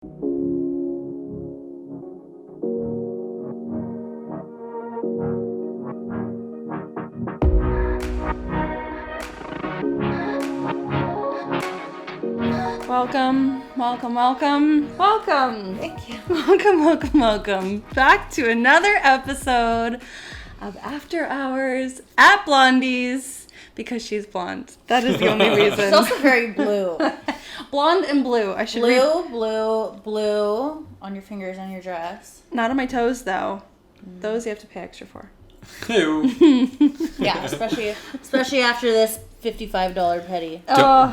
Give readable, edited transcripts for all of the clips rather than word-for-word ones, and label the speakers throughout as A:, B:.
A: Welcome.
B: Thank you.
A: Welcome back to another episode of After Hours at Blondie's, because she's blonde. That is the only reason.
B: She's also very blue.
A: Blonde and blue. I should
B: blue on your fingers on your dress.
A: Not on my toes though. Those you have to pay extra for.
B: Yeah, especially after this $55 petty.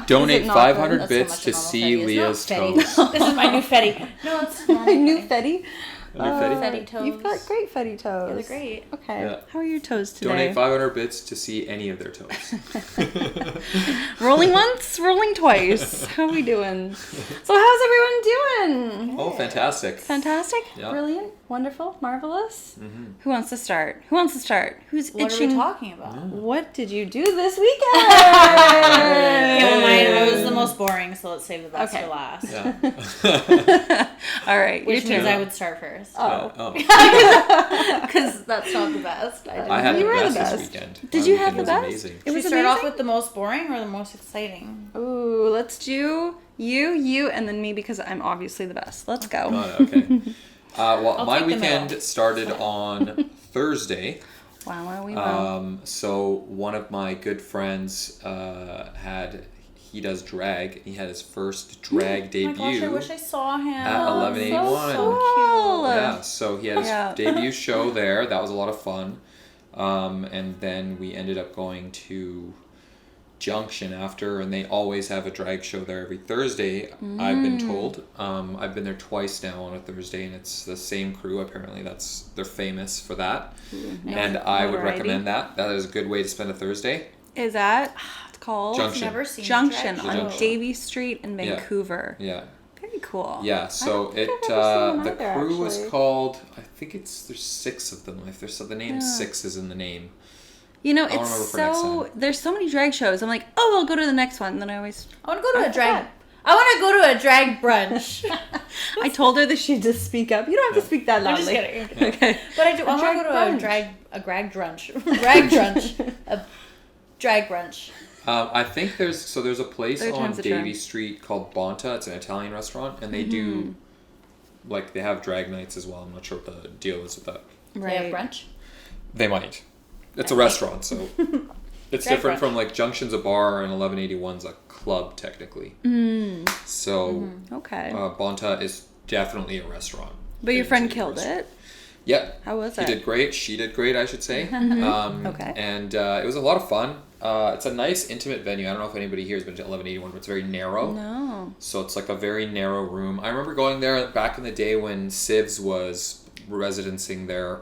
C: Donate 500 bits to see Leah's toes.
B: This is my new fetty. No, it's not
A: My new fetty.
B: fetty toes.
A: You've got great fetty toes.
B: Yeah, they're great.
A: Okay.
C: Yeah.
A: How are your toes today?
C: Donate 500 bits to see any of their toes.
A: Rolling once, rolling twice. How are we doing? So how's everyone doing?
C: Oh, fantastic.
A: Fantastic?
C: Yeah.
A: Brilliant? Wonderful? Marvelous?
C: Mm-hmm.
A: Who wants to start? Who's
B: What
A: itching?
B: are we talking about?
A: What did you do this weekend?
B: Yeah, well, mine was the most boring, so let's save the best for last.
C: Yeah.
A: All right,
B: Which
A: your
B: means
A: turn.
B: I would start first.
C: Oh.
B: Because that's not the best.
C: I had
A: You
C: the
A: were the
C: best this
A: best.
C: weekend.
A: Did
C: My
A: you have
C: weekend
A: the
C: was
A: best?
C: Amazing.
A: It
B: Should we
A: was
B: start off
A: amazing?
B: with the most boring or the most exciting?
A: Ooh, let's do you, and then me, because I'm obviously the best. Let's go.
C: Okay. Well,
B: I'll
C: my
B: take the
C: weekend
B: middle.
C: started on Thursday.
A: Wow.
C: So one of my good friends he does drag. He had his first drag debut.
B: Oh my gosh, I wish I saw him.
C: At 1181.
B: So
A: Cool.
B: cute.
C: Yeah, so he had his debut show there. That was a lot of fun. And then we ended up going to Junction after, and they always have a drag show there every Thursday, I've been told. I've been there twice now on a Thursday, and it's the same crew. Apparently they're famous for that. And I would recommend that. That is a good way to spend a Thursday.
A: Is that it's called
C: Junction.
B: Never seen
A: Junction
B: drag
A: on
B: show.
A: Davie Street in Vancouver.
C: Yeah.
A: Very cool.
C: Yeah, so
A: I don't think I've ever seen
C: the
A: one either,
C: crew was
A: actually.
C: called, I think there's 6 of them. If there's the name 6 is in the name.
A: You know,
C: I'll remember
A: it's
C: for next
A: so
C: time.
A: there's so many drag shows. I'm like, oh, I'll go to the next one. And then I always
B: I want to go to a drag. I want to go to a drag brunch.
A: I told her that she'd just speak up. You don't have to speak that
B: I'm just
A: loudly.
B: kidding.
A: Okay.
B: But I want to
A: drag
B: go to
A: brunch.
B: a drag brunch. Drag brunch. A drag brunch.
C: I think there's a place
A: Third
C: on
A: time's the charm.
C: Davie Street called Bonta. It's an Italian restaurant, and they do they have drag nights as well. I'm not sure what the deal is with that.
B: They have brunch.
C: They might. It's a restaurant, so it's
B: Drag
C: different
B: brunch.
C: from like Junction's a bar and 1181's a club technically. So
A: Okay.
C: Bonta is definitely a restaurant.
A: But your
C: It's
A: friend
C: a
A: killed
C: restaurant.
A: it.
C: Yeah.
A: How was
C: He
A: it?
C: did great. She did great, I should say.
A: Okay.
C: And it was a lot of fun. It's a nice, intimate venue. I don't know if anybody here has been to 1181, but it's very narrow.
A: No.
C: So it's like a very narrow room. I remember going there back in the day when Sivs was residencing there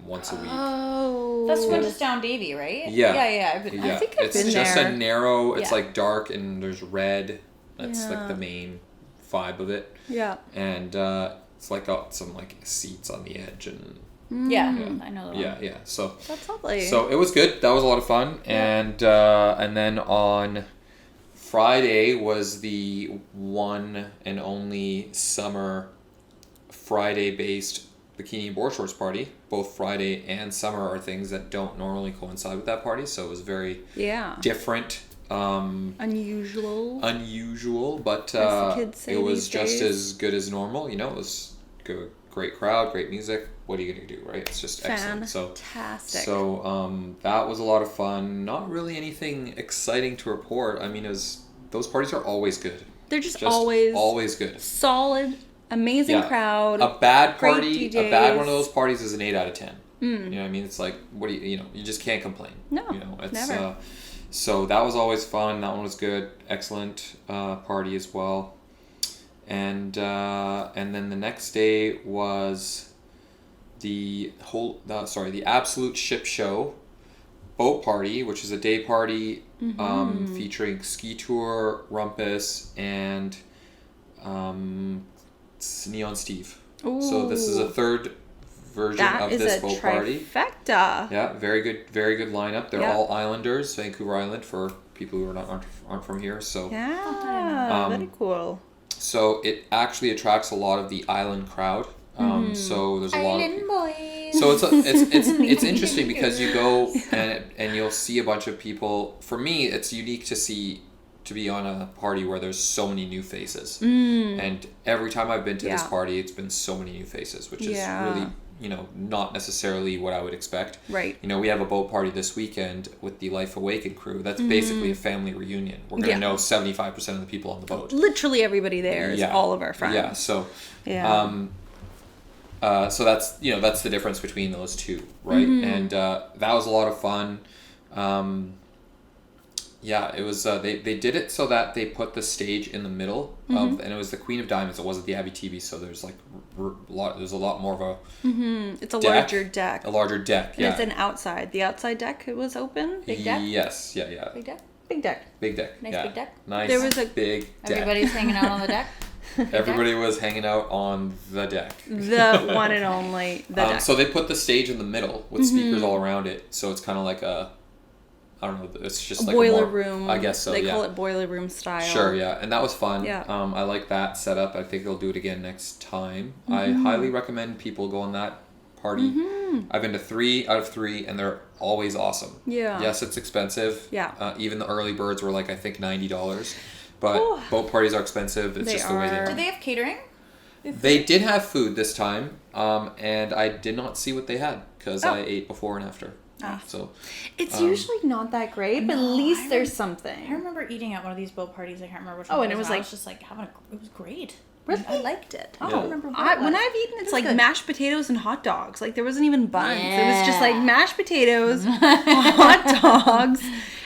C: once a week.
A: Oh.
B: That's when it's down Davie, right?
C: Yeah.
B: Yeah. I've been,
C: Yeah,
A: I think I've
C: it's
A: been
C: just
A: there.
C: a narrow. It's
B: Yeah.
C: like dark and there's red. That's
A: Yeah.
C: like the main vibe of it.
A: Yeah.
C: And it's like got some like seats on the edge and
B: Yeah, I know the one.
C: yeah. So
A: That's lovely.
C: So it was good. That was a lot of fun. And then on Friday was the one and only summer Friday-based bikini and board shorts party. Both Friday and summer are things that don't normally coincide with that party, so it was very different.
A: Unusual.
C: But
A: As the kids say
C: it was
A: these
C: just
A: days.
C: as good as normal. You know, it was good, great crowd, great music. What are you gonna do, right? It's just excellent.
A: Fantastic.
C: So that was a lot of fun. Not really anything exciting to report. I mean, those parties are always good.
A: They're just always
C: good.
A: solid, amazing crowd.
C: A bad
A: great
C: party,
A: DJs.
C: a bad one of those parties is an 8 out of 10. You know what I mean? It's like, what do you just can't complain.
A: No,
C: you know, it's
A: never.
C: So that was always fun. That one was good. Excellent party as well. And then the next day was the Absolute Ship Show boat party, which is a day party featuring Ski Tour, Rumpus, and Neon Steve.
A: Ooh.
C: So this is a third version of this boat party.
A: Trifecta.
C: Yeah, very good lineup. They're
A: Yeah.
C: all Islanders, Vancouver Island, for people who aren't from here. So
A: Yeah, very cool.
C: So it actually attracts a lot of the island crowd. So there's a lot of people.
B: Boys.
C: So it's interesting because you go and you'll see a bunch of people. For me, it's unique to be on a party where there's so many new faces. And every time I've been to this party, it's been so many new faces, which is really, not necessarily what I would expect.
A: Right.
C: We have a boat party this weekend with the Life Awakened crew. That's basically a family reunion. We're going to know 75% of the people on the boat.
A: Literally everybody there is all of our friends.
C: Yeah, so... so that's that's the difference between those two, right? And that was a lot of fun. It was. They did it so that they put the stage in the middle of, and it was the Queen of Diamonds. It wasn't the Abitibi, so there's there's a lot more of a.
A: It's a larger deck.
C: A larger deck.
A: And it's an outside. The outside deck it was open.
B: Big deck.
C: Yes. Yeah.
B: Big deck.
A: Big deck.
C: Big deck.
B: Nice big deck.
C: Nice.
A: There was a
C: big deck.
B: Everybody's hanging out on the deck.
C: Everybody was hanging out on the deck.
A: The one and only deck.
C: So they put the stage in the middle with speakers all around it. So it's kind of like a, I don't know, it's just like
A: boiler
C: a
A: room.
C: I guess so,
A: They call it boiler room style.
C: Sure, yeah. And that was fun.
A: Yeah.
C: I like that setup. I think they'll do it again next time. I highly recommend people go on that party. I've been to 3 out of 3 and they're always awesome.
A: Yeah.
C: Yes, it's expensive.
A: Yeah.
C: Even the early birds were like, I think $90. But boat parties are expensive. It's just the way they are.
B: Did they have catering?
C: They did have food this time, and I did not see what they had because I ate before and after. So
A: it's usually not that great, but at least there's something.
B: I remember eating at one of these boat parties. I can't remember which one.
A: Oh, and it was
B: I
A: like
B: was just like it was great.
A: Really?
B: I liked it.
A: Oh,
B: I don't remember what it
A: when
B: was.
A: I've eaten, it's like
B: good.
A: mashed potatoes and hot dogs. Like there wasn't even buns. It was just like
B: Yeah.
A: mashed potatoes, hot dogs,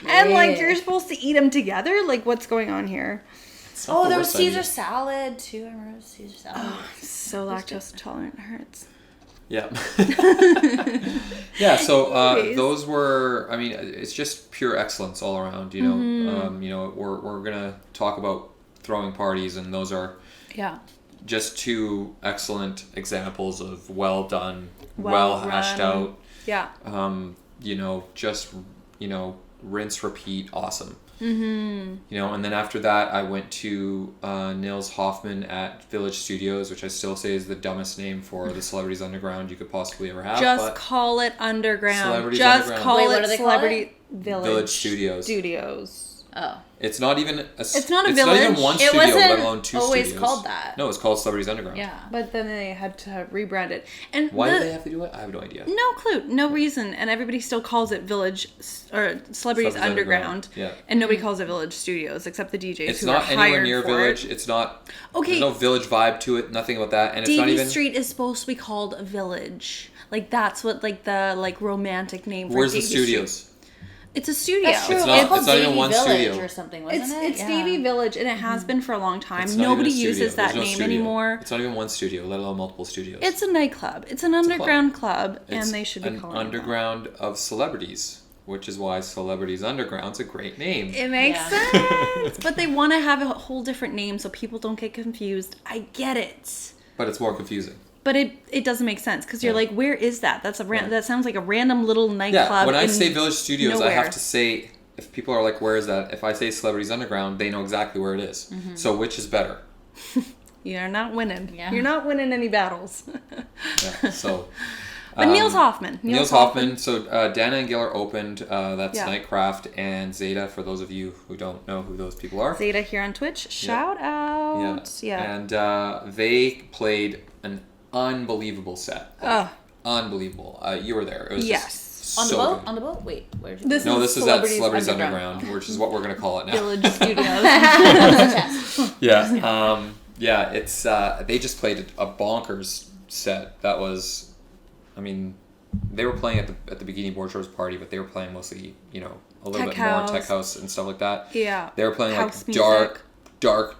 A: and like you're supposed to eat them together. Like what's going on here?
C: it's not
B: Oh,
C: the
B: there was
C: worst idea.
B: Caesar salad too. I remember Caesar salad.
A: So lactose intolerant hurts.
C: Yeah. Yeah, so
A: Anyways.
C: those were, I mean, it's just pure excellence all around, we're going to talk about throwing parties, and those are just 2 excellent examples of well done, well hashed
A: run.
C: out,
A: Yeah.
C: just, rinse, repeat, awesome. And then after that, I went to Nils Hoffman at Village Studios, which I still say is the dumbest name for the Celebrities Underground you could possibly ever have.
A: Just call it underground.
C: Celebrities
A: Just
C: Underground.
A: call
B: Wait, what
A: it
B: do they call
A: Celebrity
C: Village Studios.
A: Studios.
B: Oh.
C: It's not even
A: It's not a
C: It's
A: village.
C: not even one
B: It
C: studio,
B: wasn't
C: let alone 2
B: always
C: studios.
B: called that.
C: No, it's called Celebrities Underground.
B: Yeah.
A: But then they had to rebrand it. And
C: Why do they have to do it? I have no idea.
A: No clue, no reason, and everybody still calls it Village or Celebrities Underground.
C: Yeah.
A: And nobody calls it Village Studios except the DJs
C: It's
A: who
C: not
A: are
C: anywhere
A: hired
C: near
A: for
C: Village.
A: It.
C: It's not.
A: Okay.
C: There's no Village vibe to it. Nothing about that. And it's not
A: Davie
C: even.
A: Street is supposed to be called a Village. Like that's what the romantic name for
C: Where's the
A: Davie Street.
C: studios?
A: It's a studio.
B: That's true.
C: It's not-
B: called
C: it's not even
B: Davie
C: one
B: Village
C: studio.
B: or something, wasn't it?
A: It's Davie Village, and it has been for a long time.
C: It's not even
A: Nobody
C: a studio.
A: uses that
C: There's no
A: name
C: studio.
A: anymore.
C: It's not even one studio, let alone multiple studios.
A: It's a nightclub. It's an underground club,
C: It's
A: and they should be
C: an
A: calling it that.
C: underground of celebrities, which is why Celebrities Underground's a great name.
A: It makes
B: Yeah.
A: sense. But they want to have a whole different name so people don't get confused. I get it.
C: But it's more confusing.
A: But it doesn't make sense because you're
C: Yeah.
A: like, where is that? That's
C: Right.
A: That sounds like a random little nightclub.
C: Yeah, when I
A: in
C: say Village Studios, I
A: nowhere.
C: have to say, if people are like, where is that? If I say Celebrities Underground, they know exactly where it is. So which is better?
A: You're not winning.
B: Yeah.
A: You're not winning any battles.
C: Yeah, so...
A: But Niels Hoffman.
C: Niels Hoffman. So Dana and Giller opened. That's
A: Yeah.
C: Nightcraft and Zeta, for those of you who don't know who those people are.
A: Zeta here on Twitch. Shout out. Yeah.
C: And they played an unbelievable set. Unbelievable. You were there. It was
A: Yes.
C: just
B: On the
C: so
B: boat?
C: good.
B: On the boat? Wait, where'd you
A: This
C: No,
A: is
C: this is at Celebrities Underground, which is what we're going to call it now.
A: Village Studios.
C: Yeah. It's they just played a bonkers set. That was, I mean, they were playing at the Bikini Board Shorts party, but they were playing mostly, a little
A: Tech
C: bit
A: house.
C: more tech house and stuff like that.
A: Yeah.
C: They were playing
A: House
C: like
A: music.
C: dark,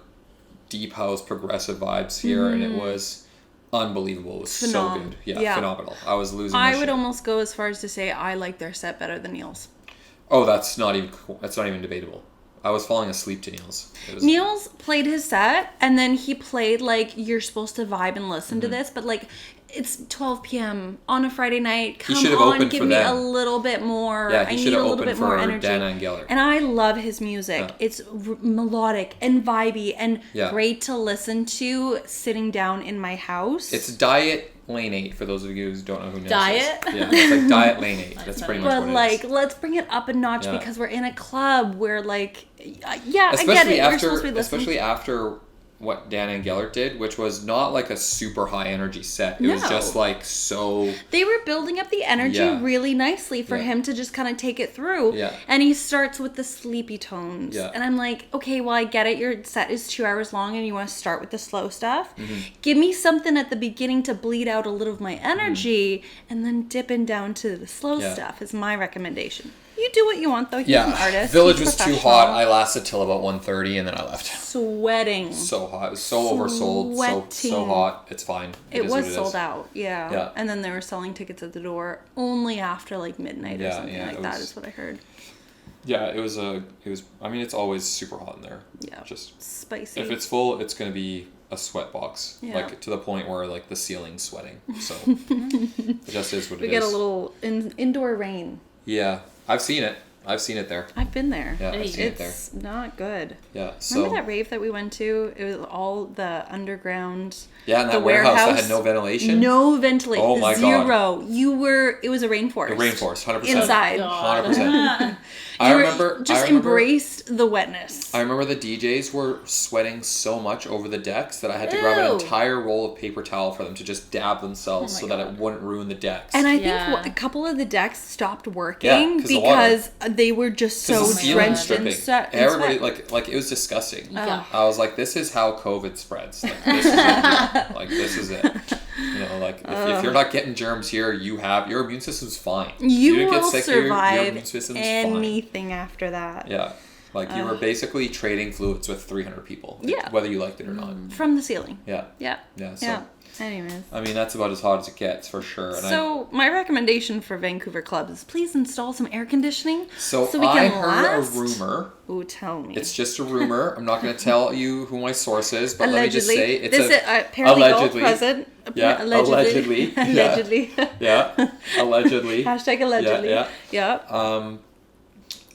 C: deep house, progressive vibes here, and it was unbelievable. It was so good. Yeah, phenomenal. I was losing my
A: I would
C: shit.
A: almost go as far as to say I like their set better than Niels.
C: Oh, that's not even debatable. I was falling asleep to Niels.
A: Niels played his set, and then he played like you're supposed to vibe and listen to this, but like it's 12 p.m. on a Friday night. Come
C: should have
A: on,
C: opened
A: give
C: for
A: me
C: them.
A: a little bit more.
C: Yeah,
A: I
C: he
A: need
C: should
A: a
C: have
A: little
C: opened
A: bit more
C: for
A: energy.
C: Dan and Geller.
A: And I love his music.
C: Yeah.
A: It's melodic and vibey and
C: Yeah.
A: great to listen to sitting down in my house.
C: It's Diet Lane 8 for those of you who don't know who Nils
B: Diet?
C: is. Yeah, it's like Diet Lane 8. That's
B: That's
C: pretty
B: funny.
C: much
A: but
C: what
A: like,
C: it is.
A: let's bring it up a notch
C: Yeah.
A: because we're in a club where like, yeah, I get it. You're supposed to be listening.
C: Especially after what Dan and Gellert did, which was not like a super high energy set. It was
A: No.
C: just like so.
A: They were building up the energy
C: Yeah.
A: really nicely for
C: Yeah.
A: him to just kind of take it through.
C: Yeah.
A: And he starts with the sleepy tones.
C: Yeah.
A: And I'm like, okay, well, I get it. Your set is 2 hours long and you want to start with the slow stuff.
C: Mm-hmm.
A: Give me something at the beginning to bleed out a little of my energy and then dipping down to the slow
C: Mm-hmm. Yeah.
A: stuff is my recommendation. You do what you want, though. He's an artist.
C: Village
A: He's
C: was too
A: professional.
C: hot. I lasted till about 1:30 and then I left.
A: Sweating.
C: So hot. It was so oversold. So
A: Sweating.
C: hot. It's fine.
A: It
C: is
A: was
C: what
A: sold
C: is.
A: out, yeah.
C: Yeah.
A: And then they were selling tickets at the door only after like midnight or
C: Yeah,
A: something
C: yeah,
A: like
C: it
A: that
C: was-
A: is what I heard.
C: Yeah, it was. I mean, it's always super hot in there.
A: Yeah.
C: Just
A: Spicy.
C: if it's full, it's gonna be a sweat box.
A: Yeah.
C: Like to the point where like the ceiling's sweating. So it just is what
A: we
C: it
A: get
C: is.
A: a little indoor rain.
C: Yeah, I've seen it. I've seen it there.
A: I've been there.
C: Yeah, I've seen it there.
A: It's not good.
C: Yeah. So
A: Remember that rave that we went to? It was all the underground.
C: yeah, in that
A: the
C: warehouse that
A: warehouse,
C: had no ventilation.
A: No ventilation.
C: Oh my God.
A: Zero. It was a rainforest.
C: A rainforest, 100%.
A: Inside.
B: God.
C: 100%.
A: You
C: I
A: were-
C: remember.
A: Just
C: I remember,
A: embraced the wetness.
C: I remember the DJs were sweating so much over the decks that I had to grab an
B: Ew.
C: entire roll of paper towel for them to just dab themselves
B: Oh
C: so
B: my
C: that it
B: God.
C: wouldn't ruin the decks.
A: And I think
B: Yeah.
A: a couple of the decks stopped working
C: 'cause the water.
A: because they were just so
C: the ceiling
A: drenched in
C: dripping.
A: sweat.
C: Everybody like it was disgusting.
B: Yeah.
C: I was like, this is how COVID spreads. Like this is it. Like this is it. You know, like if you're not getting germs here, your immune system's fine.
A: You
C: didn't
A: will
C: get sick here, your
A: survive
C: immune system's fine.
A: anything after that.
C: Yeah. Like you were basically trading fluids with 300 people.
A: Yeah.
C: Whether you liked it or not.
A: From the ceiling.
C: Yeah.
A: Yeah.
C: Yeah. So
A: Yeah. Anyways.
C: I mean that's about as hot as it gets for sure. And
A: So my recommendation for Vancouver clubs is please install some air conditioning
C: so
A: we
C: I
A: can
C: heard
A: last.
C: a rumor.
A: Ooh, tell me.
C: It's just a rumor. I'm not going to tell you who my source is, but let me just say it's
A: this is paralegal
C: allegedly.
A: present.
C: Yeah, allegedly. Yeah.
A: Allegedly.
C: Yeah, allegedly.
A: Hashtag allegedly.
C: Yeah,
A: Yeah.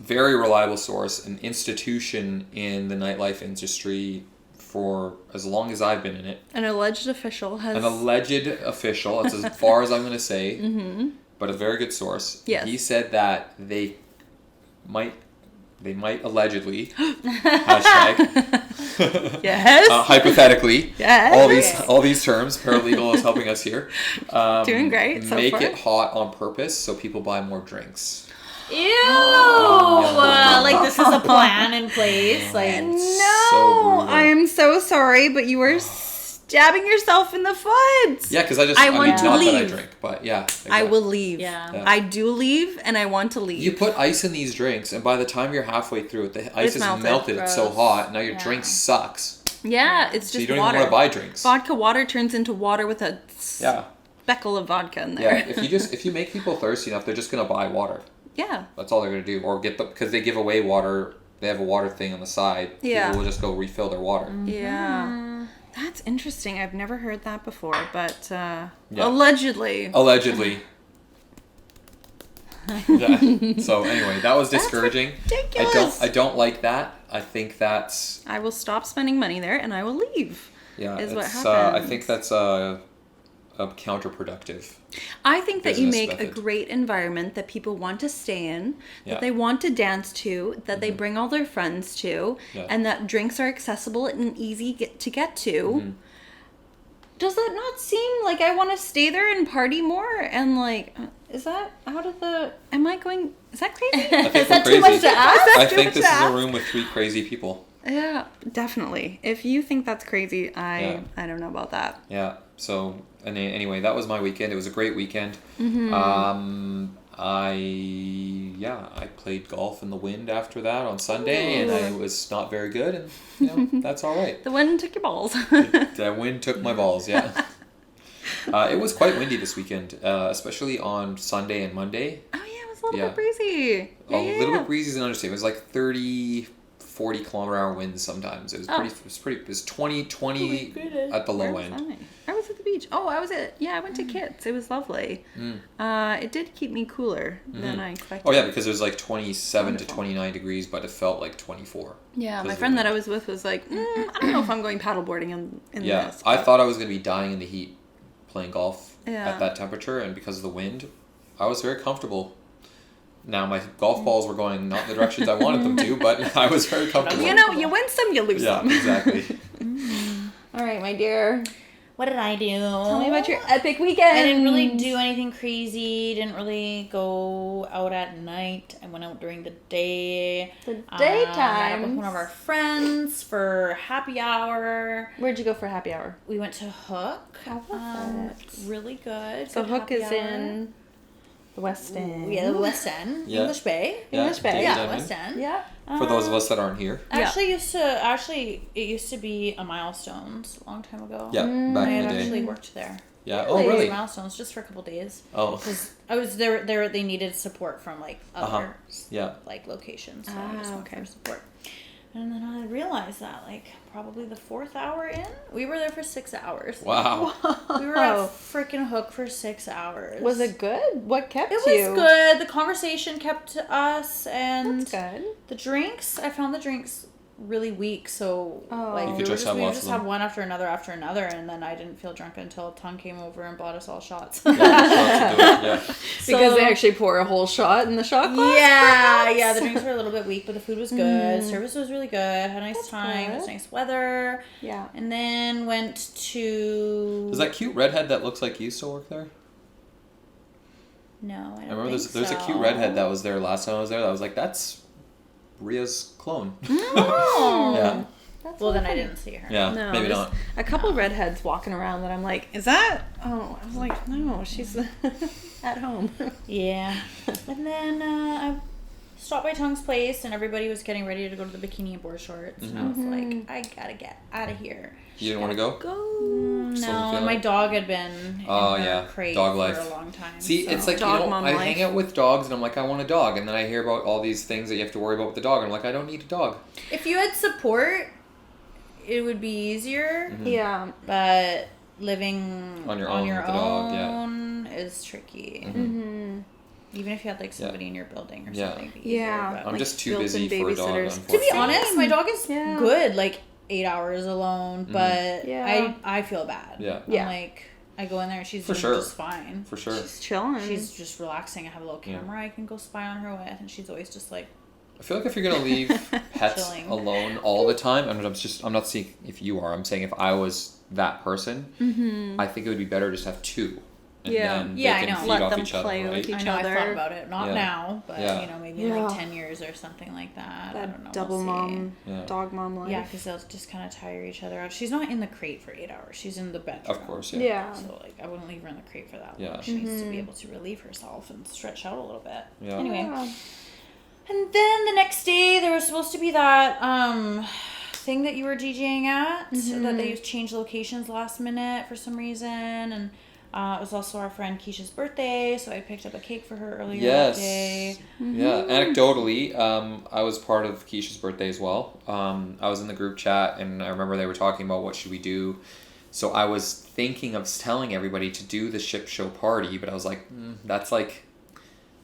C: Very reliable source, an institution in the nightlife industry for as long as I've been in it.
A: An alleged official has.
C: An alleged official, that's as far as I'm going to say, but a very good source.
A: Yes.
C: He said that they might allegedly, hashtag,
A: Yes.
C: hypothetically,
A: Yes.
C: all these terms, paralegal is helping us here.
A: Doing great so
C: Make
A: far.
C: it hot on purpose so people buy more drinks.
B: Ew! Like this is a plan in place. Like
A: No,
C: So brutal.
A: I am so sorry, but you were stabbing yourself in the foot.
C: Yeah, because
A: I want
C: mean,
A: to
C: not that I
A: leave.
C: drink, but yeah.
A: I
C: exactly.
A: will leave.
B: Yeah.
A: I do leave, and I want to leave.
C: You put ice in these drinks, and by the time you're halfway through it, the ice
A: It's
C: is
A: melted.
C: melted. It's so
B: Gross.
C: hot. Now your
B: Yeah.
C: drink sucks.
A: Yeah, it's
C: So you
A: just
C: don't
A: water.
C: even want to buy drinks.
A: Vodka water turns into water with a
C: Yeah.
A: speckle of vodka in
C: Yeah.
A: there.
C: If you make people thirsty enough, they're just gonna buy water.
A: Yeah.
C: That's all they're gonna do, or because they give away water. They have a water thing on the side.
A: Yeah.
C: People will just go refill their water.
A: Yeah. That's interesting. I've never heard that before, but
C: Yeah.
A: allegedly.
C: Allegedly. Yeah. So anyway, that was discouraging.
A: ridiculous.
C: I don't like that. I think that's
A: I will stop spending money there and I will leave.
C: yeah.
A: Is what
C: it's, I
A: happens.
C: think that's counterproductive.
A: I think that you
C: Business
A: make
C: method.
A: a great environment that people want to stay in, that
C: Yeah. Mm-hmm.
A: they want to dance to, that they bring all their friends to,
C: Yeah.
A: and that drinks are accessible and easy to get to.
C: Mm-hmm.
A: Does that not seem like I want to stay there and party more? And like, is that out of the? Am I going? Is that crazy?
C: I think
B: is that
C: we're
B: too much
C: crazy.
B: to ask?
C: I
A: too
C: think
A: much
C: this
A: to
C: is a
A: ask?
C: room with 3 crazy people.
A: Yeah, definitely. If you think that's crazy,
C: Yeah.
A: I don't know about that.
C: Yeah. So anyway, that was my weekend. It was a great weekend.
A: Mm-hmm.
C: I played golf in the wind after that on Sunday, and I was not very good, and you know that's all right.
A: The wind took your balls.
C: The wind took my balls. Yeah. It was quite windy this weekend, especially on Sunday and Monday.
A: Oh yeah, it was a little
C: Yeah.
A: bit breezy. Yeah,
C: A little bit breezy is an understatement. It was like 30, 40 kilometer hour winds sometimes. It was
A: Oh.
C: pretty. It was 20
B: Oh my goodness.
C: at the
A: Where
C: low
A: was
C: end.
A: I was at the beach? Oh, I went to Kitts. It was lovely. It did keep me cooler than I expected.
C: Oh yeah, because it was like 27
A: Wonderful.
C: to 29 degrees, but it felt like 24.
A: Yeah, my friend that I was with was like, I don't know if I'm going paddleboarding in this.
C: I
A: but-
C: thought I was going to be dying in the heat playing golf
A: Yeah.
C: at that temperature, and because of the wind, I was very comfortable. Now, my golf balls were going not in the directions I wanted them to, but I was very comfortable.
A: You know, you win some, you lose some.
C: Yeah, exactly.
A: All right, my dear.
B: What did I do?
A: Tell me about your epic weekend.
B: I didn't really do anything crazy. Didn't really go out at night. I went out during the day.
A: The
B: Met up
A: daytime.
B: with one of our friends for happy hour.
A: Where'd you go for happy hour?
B: We went to Hook.
A: How was it?
B: Really good.
A: So
B: Good
A: Hook
B: happy
A: is
B: hour.
A: in the West End.
B: Yeah, the West End.
C: Yeah.
B: English Bay.
A: English Bay.
B: Yeah,
C: Diamond.
B: West End.
A: Yeah.
C: For those of us that aren't here.
B: It used to be a Milestones a long time ago.
C: Yeah, back
B: I
C: in
B: had
C: the day.
B: actually worked there.
C: Yeah. Oh, really?
B: Milestones just for a couple days.
C: Oh.
B: Because I was there. They needed support from like other
C: Yeah.
B: like locations. So I just went
A: okay.
B: for support. And then I realized that like probably the 4th hour in, we were there for 6 hours.
C: Wow.
B: We were at freaking Hook for 6 hours.
A: Was it good? What kept
B: It
A: you?
B: was good. The conversation kept us, and
A: That's good.
B: the drinks. I found the drinks really weak, so like
A: You
B: we
C: could just have
B: we would
C: lots
B: just
C: of
B: have
C: them.
B: one after another, and then I didn't feel drunk until Tongue came over and bought us all shots.
C: Yeah.
A: Because they actually pour a whole shot in the shot glass?
B: Yeah, the drinks were a little bit weak, but the food was good. Service was really good. Had a nice time. It was
A: good.
B: nice weather.
A: Yeah.
B: And then went to.
C: Does that cute redhead that looks like you still work there?
B: No, I don't
C: I remember
B: think
C: there's a cute
B: so.
C: redhead that was there last time I was there. I was like, that's Ria's clone.
B: Oh.
C: Yeah.
A: That's
B: Well,
A: so
B: then I
A: funny.
B: didn't see her.
C: Yeah.
A: No,
C: Maybe
A: there's
C: not.
A: a couple redheads walking around that I'm like, is that? Oh, I was like, no, she's at home.
B: Yeah. And then I stopped by Tongue's place, and everybody was getting ready to go to the bikini and board shorts. And I was like, I gotta get out of here.
C: You didn't want to go?
A: Go.
C: Still
B: No,
C: feeling
B: my
C: it?
B: dog had been in
C: Oh,
B: her
C: yeah.
B: crate
C: Dog
B: for
C: life.
B: a long time.
C: See,
B: so.
C: it's like,
A: Dog mom
C: I
A: life.
C: hang out with dogs and I'm like, I want a dog. And then I hear about all these things that you have to worry about with the dog. And I'm like, I don't need a dog.
B: If you had support, it would be easier.
C: Mm-hmm.
A: Yeah.
B: But living
C: On your own with the dog, yeah.
B: is tricky.
A: Mm-hmm.
B: Even if you had like somebody in your building or
C: Yeah.
B: something. It'd be easier,
A: Yeah.
B: but-
C: I'm
A: Like
C: just too
A: built-in
C: busy for a dog.
A: babysitters.
B: To be
C: unfortunately.
B: honest, my dog is
A: Yeah.
B: good. Like 8 hours alone, but
A: Yeah.
B: I feel bad.
C: Yeah.
B: I'm
A: Yeah.
B: like I go in there and she's
C: For
B: doing
C: sure.
B: just fine.
C: For sure.
A: She's chilling.
B: She's just relaxing. I have a little
C: Yeah.
B: camera I can go spy on her with, and she's always just like,
C: I feel like if you're gonna leave pets
B: Chilling.
C: alone all the time, I'm not saying if you are. I'm saying if I was that person, I think it would be better just to have two. And
A: Yeah.
C: then
B: Yeah, I
C: they can
B: know.
C: feed
A: Let
C: off
A: them
C: each other,
A: play with
C: right?
A: each
B: I know
A: other.
B: I thought about it, not
C: Yeah.
B: now, but
C: Yeah.
B: you know maybe in like
A: Yeah.
B: 10 years or something like that. I don't know.
A: that double
B: we'll see.
A: mom,
C: Yeah.
A: dog mom life.
B: Yeah, because they'll just kind of tire each other out. She's not in the crate for 8 hours. She's in the bedroom.
C: Of course, yeah.
A: Yeah.
B: So like I wouldn't leave her in the crate for that
C: Yeah.
B: long. She needs to be able to relieve herself and stretch out a little bit.
C: Yeah.
B: Anyway.
A: Yeah.
B: And then the next day there was supposed to be that thing that you were DJing at that they changed locations last minute for some reason, and it was also our friend Keisha's birthday, so I picked up a cake for her earlier
C: Yes.
B: that day.
C: Yeah. Anecdotally, I was part of Keisha's birthday as well. I was in the group chat, and I remember they were talking about what should we do. So I was thinking of telling everybody to do the ship show party, but I was like, that's like,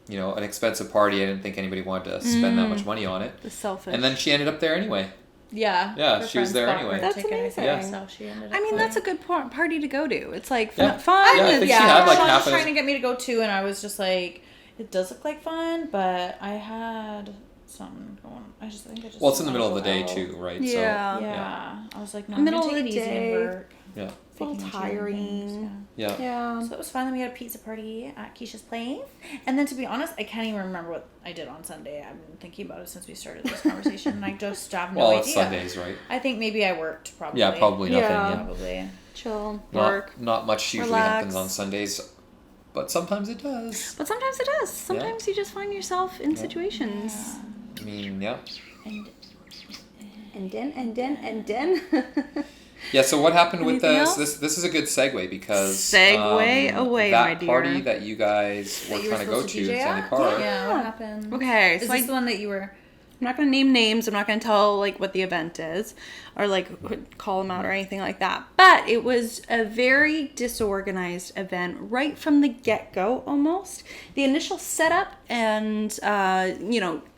C: you know, an expensive party. I didn't think anybody wanted to spend that much money on it.
A: The selfish.
C: And then she ended up there anyway.
B: Yeah.
C: Yeah,
B: her
C: she was
B: friends
C: there
B: bought
C: anyway.
B: her
A: That's
B: ticket, I think,
A: amazing.
B: So she ended up
A: I mean,
B: going.
A: that's a good party to go to. It's like
C: Yeah.
A: fun.
C: Yeah, I think she
B: yeah,
C: had, like,
B: Sean
C: half
B: was
C: a-
B: trying to get me to go too, and I was just like, it does look like fun, but I had something going. I think I just.
C: Well, it's in the middle of the
B: wanna
C: day
B: go out.
C: too, right?
A: Yeah.
B: Yeah. I was like, no,
A: Middle
B: I'm
A: of
B: gonna
A: the
B: take it easy
A: day.
B: and work.
C: So, yeah.
A: All
B: Picking and choosing
A: tiring.
B: things,
C: Yeah.
A: Yeah.
B: So that was fun. Then we had a pizza party at Keisha's place. And then to be honest, I can't even remember what I did on Sunday. I've been thinking about it since we started this conversation, and I just have no
C: Well,
B: idea.
C: it's Sundays, right?
B: I think maybe I worked probably.
C: Yeah, probably nothing.
A: Yeah.
C: Yeah.
B: Probably.
A: Chill. Work.
C: Not much usually
A: relax.
C: happens on Sundays, but sometimes it does.
A: But sometimes it does. Sometimes you just find yourself in situations.
C: I mean, yeah.
B: And
A: And then.
C: Yeah, so what happened with
A: Anything
C: this?
A: else?
C: This is a good segue because
A: Segue away,
C: that
A: my dear.
C: party that you guys were
B: that you
C: trying to go
B: supposed
C: to in
B: DJ
C: Sandy
B: at?
C: Park.
B: Yeah, what happened?
A: Okay,
B: Is
A: so
B: this the one that you were
A: not going to name names. I'm not going to tell like what the event is or like call them out or anything like that. But it was a very disorganized event right from the get-go almost. The initial setup and,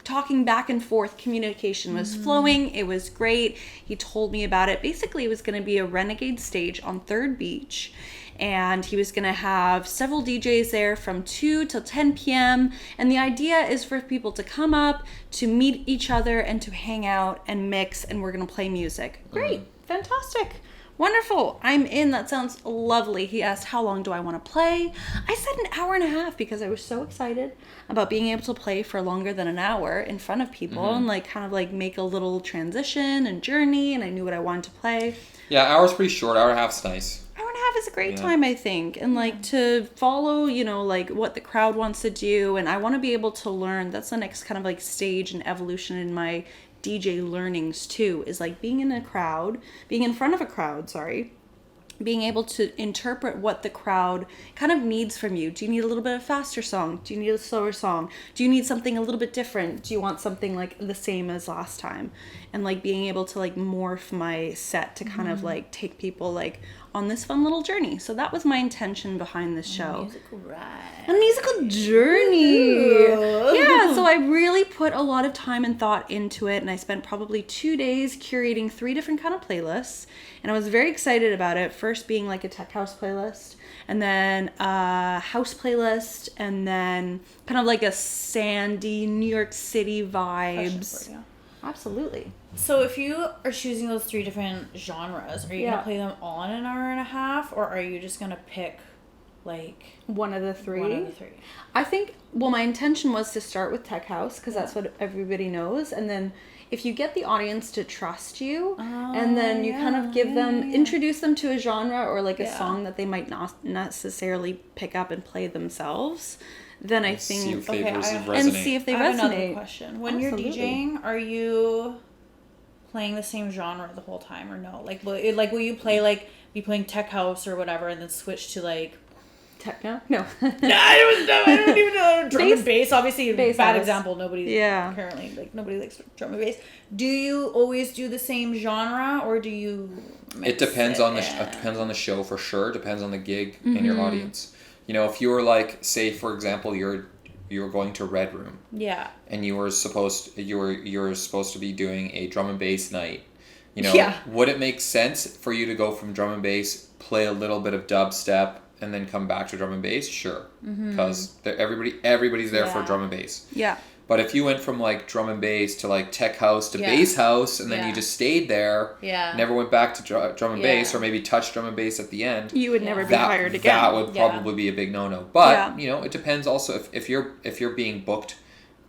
A: talking back and forth, communication was flowing. It was great. He told me about it. Basically, it was going to be a renegade stage on 3rd Beach. And he was going to have several DJs there from 2 till 10 p.m. And the idea is for people to come up, to meet each other, and to hang out and mix, and we're going to play music. Great. Fantastic. Wonderful. I'm in. That sounds lovely. He asked, how long do I want to play? I said an hour and a half because I was so excited about being able to play for longer than an hour in front of people and like kind of like make a little transition and journey, and I knew what I wanted to play.
C: Yeah, hour's pretty short. Hour and a half's nice.
A: Hour and a half is a great time, I think. And like to follow, like what the crowd wants to do. And I want to be able to learn. That's the next kind of like stage and evolution in my DJ learnings too, is like being in front of a crowd, being able to interpret what the crowd kind of needs from you. Do you need a little bit of faster song? Do you need a slower song? Do you need something a little bit different? Do you want something like the same as last time? And like being able to like morph my set to kind of like take people like on this fun little journey. So that was my intention behind this show.
B: Musical ride.
A: A musical journey. Ooh. Yeah, so I really put a lot of time and thought into it, and I spent probably 2 days curating 3 different kind of playlists, and I was very excited about it. First being like a tech house playlist, and then a house playlist, and then kind of like a sandy New York City vibes. Absolutely.
B: So if you are choosing those 3 different genres, are you going to play them all in an hour and a half, or are you just going to pick like
A: one of the 3?
B: One of the 3.
A: I think, my intention was to start with tech house because that's what everybody knows, and then if you get the audience to trust you, and then you kind of give them, introduce them to a genre or like a song that they might not necessarily pick up and play themselves, then I think
C: see if they resonate.
A: And see if they resonate.
B: I have another question. When you're DJing, are you playing the same genre the whole time or no? Like, will you play be playing tech house or whatever, and then switch to like
A: techno? No.
B: I don't even know. Drum and bass, obviously,
A: bass
B: bad
A: house.
B: Example. Nobody apparently nobody likes drum and bass. Do you always do the same genre, or do you?
C: It depends on the show for sure. It depends on the gig and your audience. If you were like, say for example, you're going to Red Room. Yeah. And you were supposed to be doing a drum and bass night. Would it make sense for you to go from drum and bass, play a little bit of dubstep, and then come back to drum and bass? Sure. Because everybody's there for drum and bass. Yeah. But if you went from like drum and bass to like tech house to bass house, and then you just stayed there, never went back to drum and bass, or maybe touched drum and bass at the end,
A: you would never be hired again.
C: That would probably be a big no-no. But it depends also if you're being booked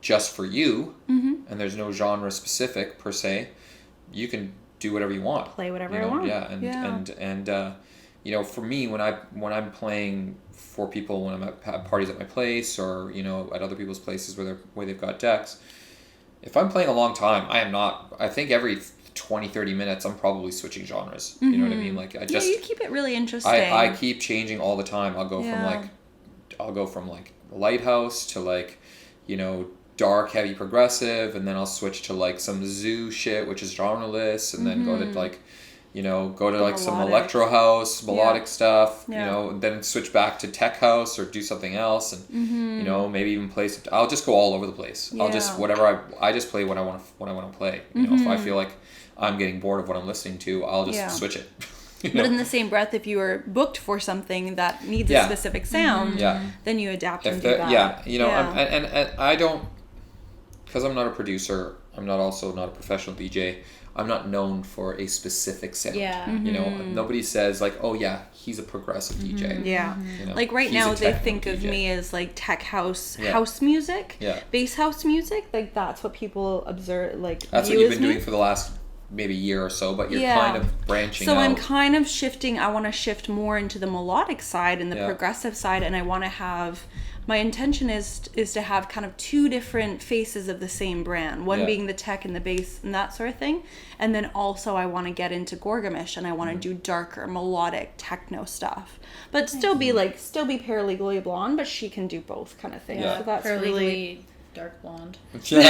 C: just for you, and there's no genre specific per se, you can do whatever you want,
A: play whatever I want.
C: Yeah, and for me, when I'm playing for people, when I'm at parties at my place or at other people's places where they've got decks, if I'm playing a long time, I think every 20-30 minutes I'm probably switching genres. You know what I mean? Like I just
A: you keep it really interesting.
C: I keep changing all the time. I'll go from like lighthouse to like dark heavy progressive, and then I'll switch to like some zoo shit which is genreless, and then go to like like some electro house, melodic stuff, then switch back to tech house or do something else, and maybe even play some, I'll just go all over the place. Yeah. I'll just I just play what I want to play. If I feel like I'm getting bored of what I'm listening to, I'll just switch it.
A: But in the same breath, if you were booked for something that needs a specific sound, then you adapt and do that.
C: And I don't, because I'm not a producer, I'm not a professional DJ, I'm not known for a specific sound. Yeah. Nobody says like, oh yeah, he's a progressive DJ. Yeah.
A: Like right now they think of me as like tech house, house music, bass house music. Like that's what people observe. Like
C: that's what you've been doing for the last maybe year or so, but you're kind of branching out.
A: So I'm kind of shifting. I want to shift more into the melodic side and the progressive side, and I want to have. My intention is to have kind of 2 different faces of the same brand. One being the tech and the bass and that sort of thing. And then also I want to get into Gorgamish, and I want to do darker, melodic, techno stuff. But still be paralegally blonde, but she can do both kind of things. Yeah. So that's really
B: dark blonde.
C: Dirty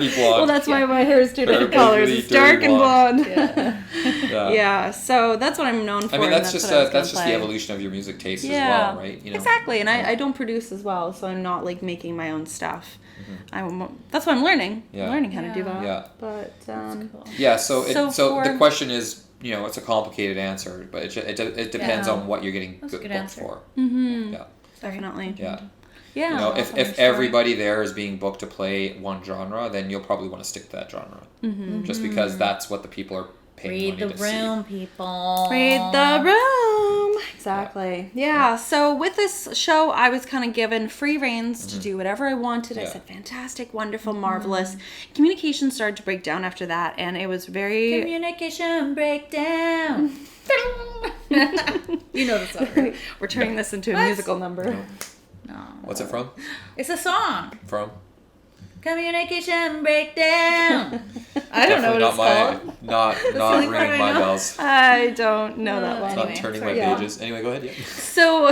C: blonde.
A: Well, that's why my hair is two different
C: Perfectly
A: colors. It's
C: dirty
A: dark and
C: blonde.
A: blonde. Yeah, so that's what I'm known for.
C: I mean, that's just
A: what I was
C: the evolution of your music taste as
A: Yeah.
C: well, right?
A: Exactly, and I don't produce as well, so I'm not like making my own stuff. That's what I'm learning.
C: Yeah.
A: I'm learning how to do that.
C: Yeah.
A: But
B: Cool.
C: Yeah. So the
A: for-
C: question is, it's a complicated answer, but it depends on what you're getting
B: That's a good
C: booked
B: answer.
C: for.
A: Mm-hmm.
C: Yeah.
A: Definitely.
C: Yeah.
A: Yeah.
C: If everybody there is being booked to play one genre, then you'll probably want to stick to that genre. Mm-hmm. Just because that's what the people are paying
B: Read
C: money
B: the
C: to
B: room, people.
A: Read the room. Exactly. Yeah. So with this show, I was kind of given free reins to do whatever I wanted. I said, fantastic, wonderful, marvelous. Communication started to break down after that, and it was very...
B: Communication breakdown. You know the song, right?
A: We're turning this into a musical number.
B: No.
C: What's it from?
B: It's a song.
C: From?
B: Communication breakdown. I don't know what it's called.
C: Not
B: only part
C: ringing
B: I
C: my
B: know.
C: bells.
A: I don't know that one.
B: Anyway,
C: Not turning
B: sorry.
C: my pages. Anyway, go ahead. Yeah.
A: So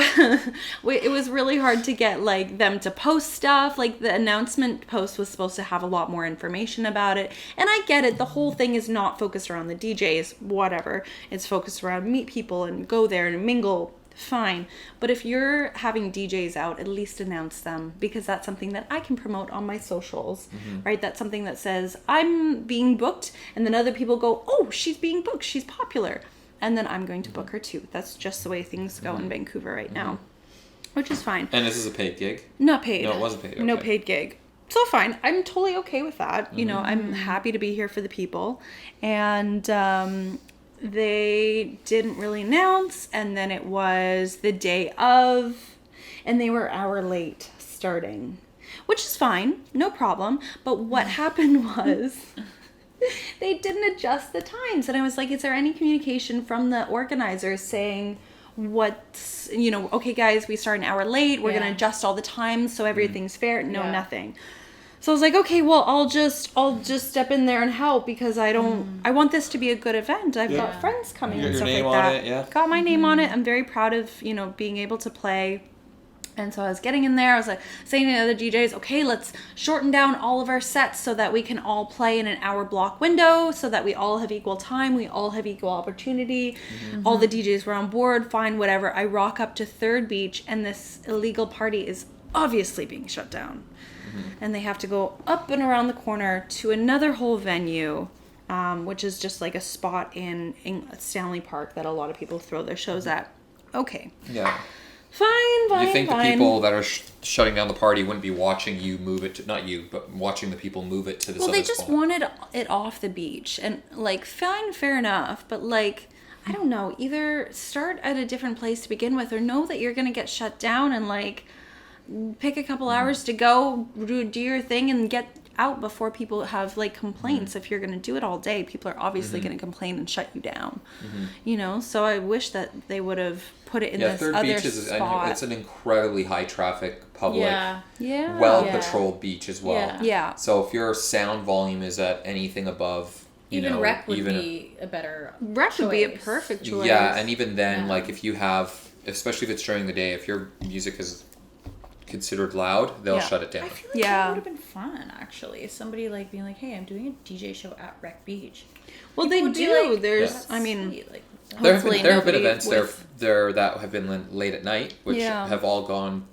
A: it was really hard to get like them to post stuff. Like the announcement post was supposed to have a lot more information about it. And I get it. The whole thing is not focused around the DJs, whatever. It's focused around meet people and go there and mingle. Fine. But if you're having DJs out, at least announce them, because that's something that I can promote on my socials, right? That's something that says I'm being booked, and then other people go, oh, she's being booked, she's popular, and then I'm going to book her too. That's just the way things go in Vancouver right now, which is fine.
C: And this is a paid gig?
A: Not paid.
C: No, it wasn't paid.
A: No
C: Okay.
A: paid gig. So fine. I'm totally okay with that. You know, I'm happy to be here for the people. And they didn't really announce, and then it was the day of, and they were an hour late starting, which is fine, no problem. But what happened was they didn't adjust the times, and I was like, is there any communication from the organizers saying what's, okay guys, we start an hour late, we're gonna adjust all the times so everything's fair? No, nothing. So I was like, okay, well, I'll just step in there and help, because I want this to be a good event. I've got friends coming and stuff like that. Got my name on it. I'm very proud of, being able to play. And so I was getting in there. I was like saying to the other DJs, okay, let's shorten down all of our sets so that we can all play in an hour block window, so that we all have equal time. We all have equal opportunity. All the DJs were on board. Fine, whatever. I rock up to Third Beach, and this illegal party is obviously being shut down. And they have to go up and around the corner to another whole venue, which is just like a spot in Stanley Park that a lot of people throw their shows at. Okay.
C: Yeah.
A: Fine.
C: You think the people that are shutting down the party wouldn't be watching you move it to, not you, but watching the people move it to this other
A: Well, they just
C: spot?
A: wanted it off the beach. And, like, fine, fair enough. But, like, I don't know. Either start at a different place to begin with, or know that you're going to get shut down and, like, pick a couple hours to go do your thing and get out before people have like complaints. If you're going to do it all day, people are obviously going to complain and shut you down. So I wish that they would have put it in this
C: Third
A: other
C: Beach is
A: spot.
C: it's an incredibly high traffic, public, well patrolled beach as well.
A: Yeah.
C: So if your sound volume is at anything above,
B: Even rec would be a better
A: Rec would be a
B: choice.
A: perfect choice.
C: Yeah, and even then, like if you have, especially if it's during the day, if your music is considered loud, they'll shut it down.
B: I feel like that would have been fun, actually. Somebody like being like, "Hey, I'm doing a DJ show at Rec Beach."
A: Well,
B: People
A: they
B: would be
A: do.
B: like,
A: There's,
B: "That's
A: I mean,
B: sweet," like,
C: There
A: hopefully
C: have been
A: nobody
C: events
A: with-
C: there that have been late at night, which have all gone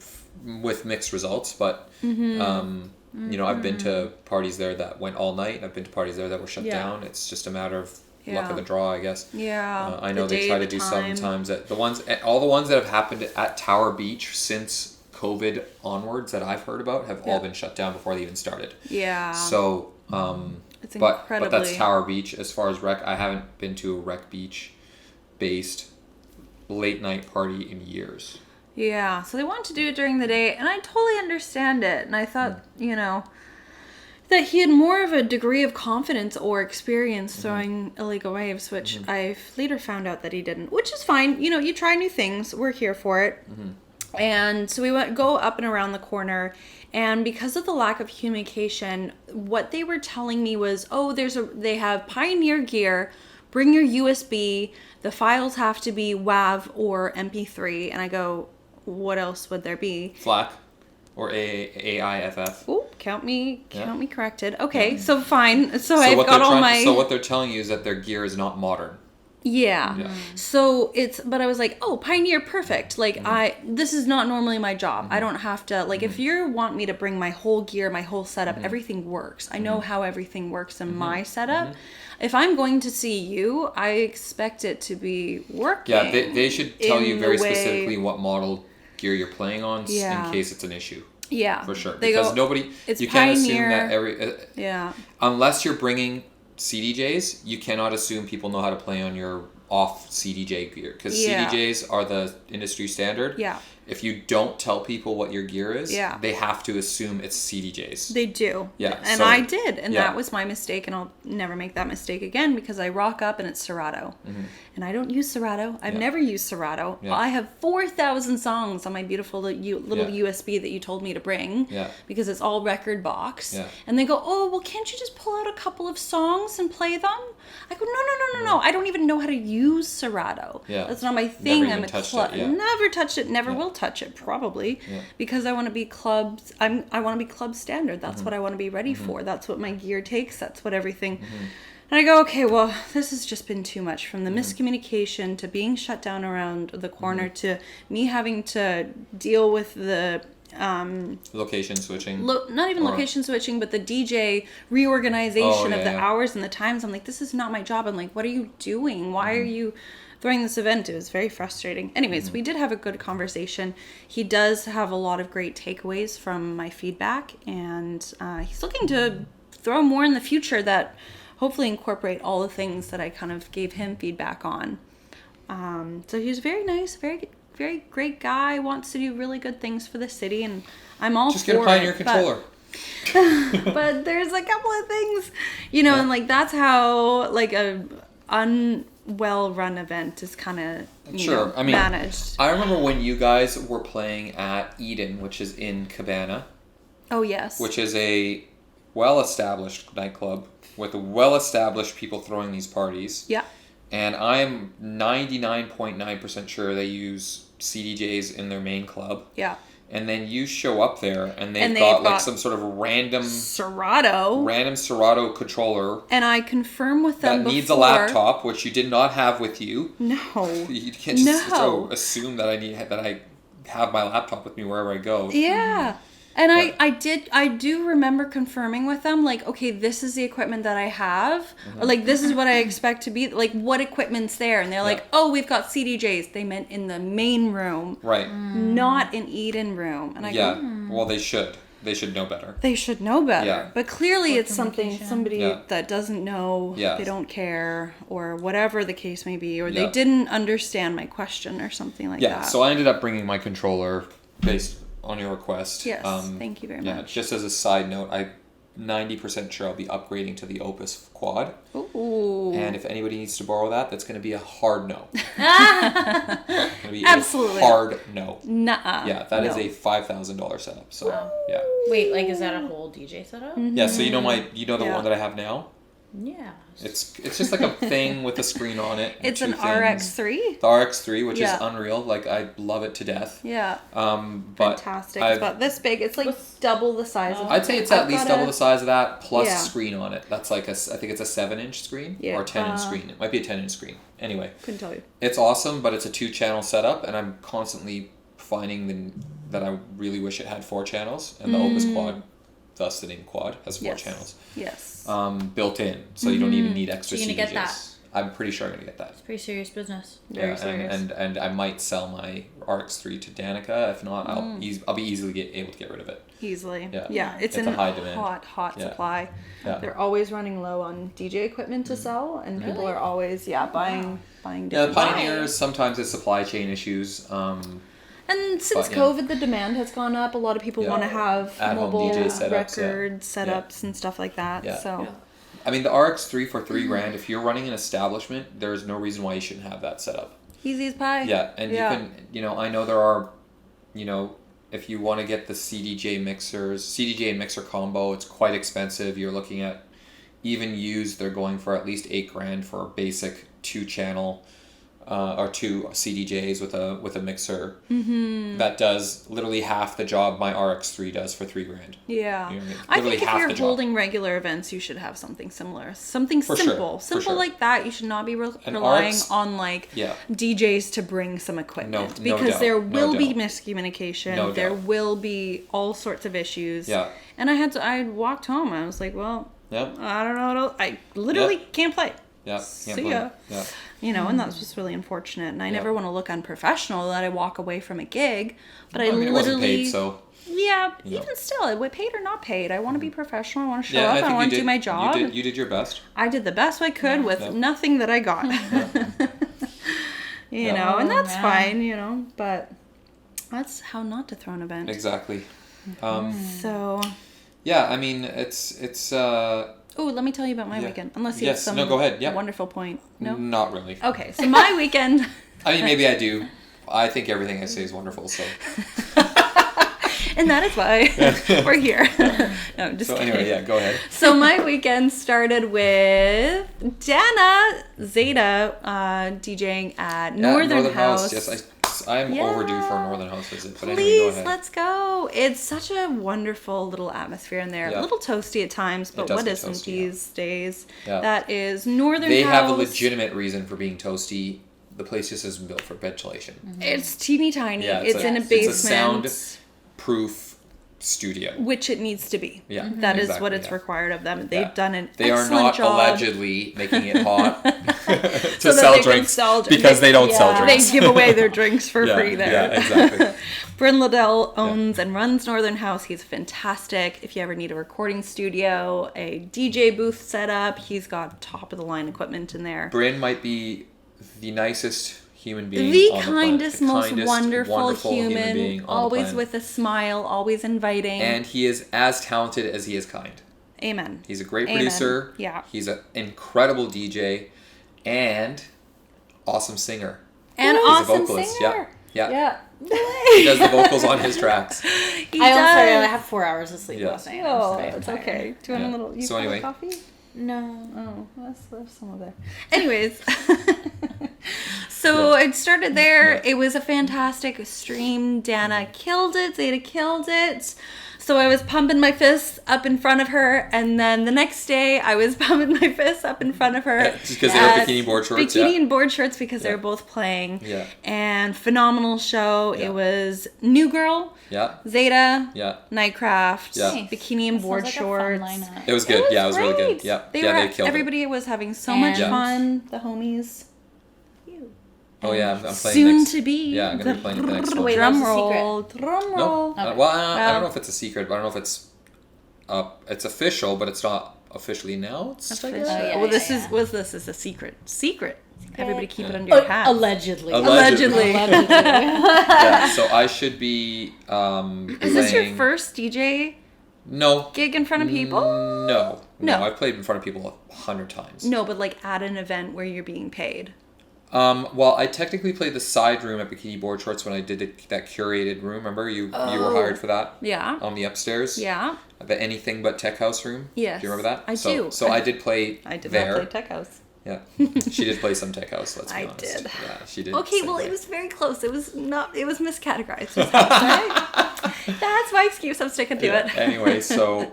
C: with mixed results. But I've been to parties there that went all night. I've been to parties there that were shut down. It's just a matter of luck of the draw, I guess.
A: Yeah.
C: I know
A: the
C: they
A: day,
C: try
A: the
C: to do
A: time.
C: sometimes all the ones that have happened at Tower Beach since COVID onwards that I've heard about have all been shut down before they even started.
A: Yeah.
C: So,
A: it's
C: but
A: incredibly...
C: that's Tower Beach. As far as rec, I haven't been to a Rec Beach based late night party in years.
A: Yeah, so they wanted to do it during the day, and I totally understand it. And I thought, that he had more of a degree of confidence or experience throwing illegal waves, which I later found out that he didn't, which is fine. You try new things. We're here for it. And so we go up and around the corner, and because of the lack of communication, what they were telling me was, they have Pioneer gear, bring your USB, the files have to be WAV or MP3, and I go, what else would there be?
C: FLAC or AIFF.
A: Ooh, count me corrected. Okay, so fine. So I've
C: what
A: got
C: they're
A: all
C: trying-
A: my.
C: So what they're telling you is that their gear is not modern.
A: Yeah. So but I was like, oh, Pioneer, perfect. Like this is not normally my job. I don't have to, like, if you want me to bring my whole gear, my whole setup, everything works. I know how everything works in my setup. If I'm going to see you, I expect it to be working.
C: Yeah, they should tell you very
A: the way-
C: specifically what model gear you're playing on
A: Yeah.
C: in case it's an issue.
A: Yeah.
C: For sure.
A: They
C: Because
A: go,
C: you can't assume that
A: Pioneer. Yeah.
C: unless you're bringing CDJs, you cannot assume people know how to play on your off CDJ gear, because CDJs are the industry standard.
A: Yeah.
C: If you don't tell people what your gear is,
A: Yeah.
C: they have to assume it's CDJs.
A: They do.
C: Yeah,
A: And
C: so-
A: I did. And
C: yeah.
A: that was my mistake. And I'll never make that mistake again, because I rock up and it's Serato. And I don't use Serato. I've never used Serato.
C: Yeah.
A: I have 4,000 songs on my beautiful little USB that you told me to bring.
C: Yeah.
A: Because it's all record box.
C: Yeah.
A: And they go, oh, well, can't you just pull out a couple of songs and play them? I go, no. I don't even know how to use Serato.
C: Yeah.
A: That's not my thing.
C: Never
A: I'm
C: even
A: a
C: touched
A: club.
C: it, yeah.
A: Never touched it. Never will touch it, probably.
C: Yeah.
A: Because I want to be clubs. I want to be club standard. That's what I want to be ready for. That's what my gear takes. That's what everything. And I go, okay, well, this has just been too much, from the miscommunication to being shut down around the corner to me having to deal with the
C: Location switching.
A: not even location switching, but the DJ reorganization of the
C: yeah.
A: hours and the times. I'm like, this is not my job. I'm like, what are you doing? Why are you throwing this event? It was very frustrating. Anyways, we did have a good conversation. He does have a lot of great takeaways from my feedback, and he's looking to throw more in the future that hopefully incorporate all the things that I kind of gave him feedback on. So he's very nice, very very great guy, wants to do really good things for the city, and I'm all
C: Just
A: for
C: get a Pioneer
A: it,
C: controller.
A: but there's a couple of things, and like that's how like a unwell run event is kind of
C: Sure. I mean,
A: managed.
C: I remember when you guys were playing at Eden, which is in Cabana,
A: Oh yes.
C: which is a well-established nightclub with well-established people throwing these parties.
A: Yeah.
C: And I'm 99.9% sure they use CDJs in their main club.
A: Yeah.
C: And then you show up there and they've
A: And
C: got
A: they've
C: like
A: got
C: some sort of random
A: Serato.
C: controller
A: And I confirm with them
C: that needs a
A: before-
C: laptop, which you did not have with you.
A: No.
C: You can't just
A: No.
C: assume that I have my laptop with me wherever I go.
A: Yeah. And
C: Yeah.
A: I do remember confirming with them, like, okay, this is the equipment that I have, or like, this is what I expect to be, like, what equipment's there? And they're like, oh, we've got CDJs. They meant in the main room,
C: Right.
A: not in Eden room. And I
C: Yeah.
A: go,
C: Well, they should. They should know better.
A: they should know better.
C: Yeah.
A: But clearly it's somebody
C: Yeah.
A: that doesn't know,
C: Yeah.
A: they don't care, or whatever the case may be, or they
C: Yeah.
A: didn't understand my question or something like
C: Yeah.
A: that.
C: So I ended up bringing my controller based on your request.
A: Yes, thank you very
C: Yeah.
A: much.
C: Just as a side note, I'm 90% sure I'll be upgrading to the Opus Quad.
A: Ooh.
C: And if anybody needs to borrow that, that's going to be a hard no. Gonna be
A: Absolutely.
C: a hard no.
A: Nuh-uh.
C: Yeah, that is
A: No.
C: a $5,000 setup. So yeah,
B: Wait, like, is that a whole DJ setup?
C: yeah. So you know the
A: Yeah.
C: one that I have now.
B: Yeah.
C: It's just like a thing with a screen on it. and
A: It's
C: two
A: an
C: things.
A: RX3.
C: The RX3, which
A: Yeah.
C: is unreal. Like I love it to death.
A: Yeah.
C: But
A: Fantastic.
C: I've-
A: It's about this big. It's like double the size of
C: I'd say it's
A: I've
C: at least
A: got
C: double the size of that plus
A: Yeah.
C: screen on it. That's like I think it's a 7-inch screen
A: Yeah.
C: or a 10-inch screen. It might be a 10-inch screen. Anyway,
A: Couldn't tell you.
C: it's awesome, but it's a 2-channel setup, and I'm constantly finding that I really wish it had 4 channels, and the Opus Quad, thus the name Quad, has 4
A: Yes.
C: channels
A: Yes.
C: built in, so you don't even need extra
B: So you're
C: CDJs.
B: gonna get that?
C: I'm pretty sure I'm gonna get that.
B: Pretty serious business.
A: Very
C: Yeah,
A: serious.
C: and I might sell my RX3 to Danica. If not, I'll be easily able to get rid of it.
A: Easily.
C: Yeah.
A: Yeah. It's
C: It's
A: in
C: a high demand.
A: hot
C: Yeah.
A: supply.
C: Yeah.
A: They're always running low on DJ equipment to sell, and people are always buying
C: Yeah, the
A: different
C: Pioneers sometimes it's supply chain issues.
A: And since
C: But, yeah.
A: COVID, the demand has gone up. A lot of people
C: Yeah.
A: want to have
C: At-home
A: mobile
C: DJ setups,
A: record
C: yeah.
A: setups and stuff like that.
C: Yeah.
A: So
B: Yeah.
C: I mean, the RX3 for $3,000. If you're running an establishment, there's no reason why you shouldn't have that setup.
A: easy as pie.
C: Yeah, and you can, I know there are, if you want to get the CDJ and mixer combo, it's quite expensive. You're looking at, even used, they're going for at least $8,000 for a basic 2-channel or 2 CDJs with a mixer that does literally half the job my RX3 does for $3,000.
A: Yeah.
C: You know what I mean?
A: I
C: Literally
A: think if
C: half
A: you're
C: the job.
A: holding regular events, you should have something similar. Something
C: For
A: simple.
C: sure, for
A: Simple
C: sure.
A: like that. You should not be
C: And
A: relying
C: RX
A: on like
C: Yeah.
A: DJs to bring some equipment.
C: No
A: because
C: doubt,
A: there
C: no
A: will be
C: doubt.
A: miscommunication.
C: No
A: There
C: doubt.
A: will be all sorts of issues.
C: Yeah.
A: And I walked home. I was like, well,
C: Yep.
A: I don't know. I literally can't play.
C: Yeah.
A: See ya.
C: Yeah.
A: You know, and that's just really unfortunate. And I
C: Yeah.
A: never want to look unprofessional that I walk away from a gig. But I
C: I mean, it
A: literally...
C: wasn't paid, so.
A: Yeah,
C: You know.
A: even still, paid or not paid, I want to be professional. I want to show
C: Yeah,
A: up.
C: I
A: I
C: think
A: want to
C: you
A: do my job.
C: You did your best.
A: I did the best I could with
C: Yeah.
A: nothing that I got. You know, and that's
B: man.
A: fine, you know, but that's how not to throw an event.
C: Exactly.
A: So,
C: Yeah, I mean, it's
A: oh, let me tell you about my
C: Yeah.
A: weekend. Unless you have
C: Yes,
A: some
C: no, go ahead, yeah.
A: wonderful point. No?
C: not really.
A: Okay, so my weekend...
C: I mean, maybe I do. I think everything I say is wonderful, so.
A: And that is why we're here. No, I'm just
C: So
A: kidding.
C: anyway, yeah, go ahead.
A: So my weekend started with Dana Zeta DJing at Northern House.
C: Yes, I'm
A: Yeah.
C: overdue for a Northern House visit, but anyway, go
A: Please,
C: ahead.
A: let's go. It's such a wonderful little atmosphere in there.
C: Yeah.
A: A little toasty at times, but
C: does
A: what
C: get
A: isn't
C: toasty, yeah.
A: these days?
C: Yeah.
A: That is Northern
C: They
A: House.
C: have a legitimate reason for being toasty. The place just isn't built for ventilation.
A: It's teeny tiny.
C: Yeah,
A: it's in a
C: It's
A: basement.
C: a sound-proof studio.
A: Which it needs to be.
C: Yeah,
A: That is
C: exactly,
A: what it's
C: yeah.
A: required of them. They've
C: Yeah.
A: done an
C: They are
A: excellent
C: not
A: job.
C: allegedly making it hot to
A: So that
C: sell
A: they can
C: drinks
A: sell drinks.
C: because they don't sell
B: Yeah.
C: drinks.
A: They give away their drinks for
C: Yeah,
A: free there.
C: yeah, exactly.
A: Bryn Liddell owns and runs Northern House. He's fantastic. If you ever need a recording studio, a DJ booth set up, he's got top of the line equipment in there.
C: Bryn might be the nicest human being
A: The
C: on the
A: kindest,
C: planet.
A: most wonderful
C: human being
A: human,
C: on the
A: always
C: planet.
A: with a smile, always inviting.
C: And he is as talented as he is kind.
A: Amen.
C: He's a great
A: Amen.
C: producer.
A: Yeah.
C: He's an incredible DJ and awesome singer.
A: And
C: He's a
A: awesome
C: vocalist.
A: singer.
C: Yeah.
B: Yeah.
C: He does the vocals on his tracks.
A: He
B: I'm
A: does.
B: sorry, I have 4 hours of sleep
C: Yeah.
B: last night.
A: Oh,
B: I'm
A: it's
B: tired.
A: okay. Do you want
C: Yeah.
A: a little? You
C: So
A: want
C: anyway.
A: a coffee?
B: No.
A: Oh, there's some over there. Anyways, so it started there.
C: Yeah.
A: It was a fantastic stream. Dana killed it. Zeta killed it. So I was pumping my fists up in front of her, and then the next day I was pumping my fists up in front of her.
C: Just because they were
A: at
C: bikini board shorts.
A: Bikini
C: Yeah.
A: and board shorts because they
C: Yeah.
A: were both playing.
C: Yeah.
A: And phenomenal show.
C: Yeah.
A: It was New Girl,
C: Yeah.
A: Zeta,
C: Yeah.
A: Nightcraft,
C: Yeah.
B: Nice.
A: Bikini and
B: That
A: board
B: sounds like a fun
A: shorts.
B: lineup.
C: It was good. Yeah, it was really good.
A: great.
C: Yeah.
A: They
C: yeah,
A: were,
C: they killed
A: everybody was having so much
B: And-
A: fun. The homies.
C: it. Oh yeah, I'm playing
A: Soon
C: next.
A: to be.
C: Yeah, I'm gonna be playing at the next one.
B: Wait,
A: Drum
B: what's the
A: roll. Drum
C: No.
A: roll.
C: Well, I
A: Oh.
C: don't know if it's a secret, but I don't know if it's official, but it's not officially announced. I guess.
B: Oh, yeah,
A: well, this
B: yeah.
A: is a secret. Secret. Everybody keep it under your hat.
B: Allegedly.
C: Allegedly.
B: Allegedly.
C: Yeah, so I should be
A: Is this your
C: playing-
A: first DJ
C: No.
A: gig in front of people?
C: No.
A: No.
C: I've played in front of people 100 times.
A: No, but like at an event where you're being paid.
C: Well, I technically played the side room at Bikini Board Shorts when I did that curated room. Remember, you were hired for that
A: Yeah.
C: on the upstairs.
A: Yeah.
C: The anything but tech house room.
A: Yes.
C: Do you remember that?
A: I
C: so,
A: do.
C: So I did play
A: I did
C: there.
A: not play Tech House.
C: Yeah, she did play some tech house. Let's be
A: I
C: honest.
A: did.
C: Yeah, she did.
A: Okay,
C: sing
A: well,
C: there.
A: it was very close. It was miscategorized. Was how to say. That's my excuse. I'm sticking to
C: Yeah,
A: it.
C: Anyway, so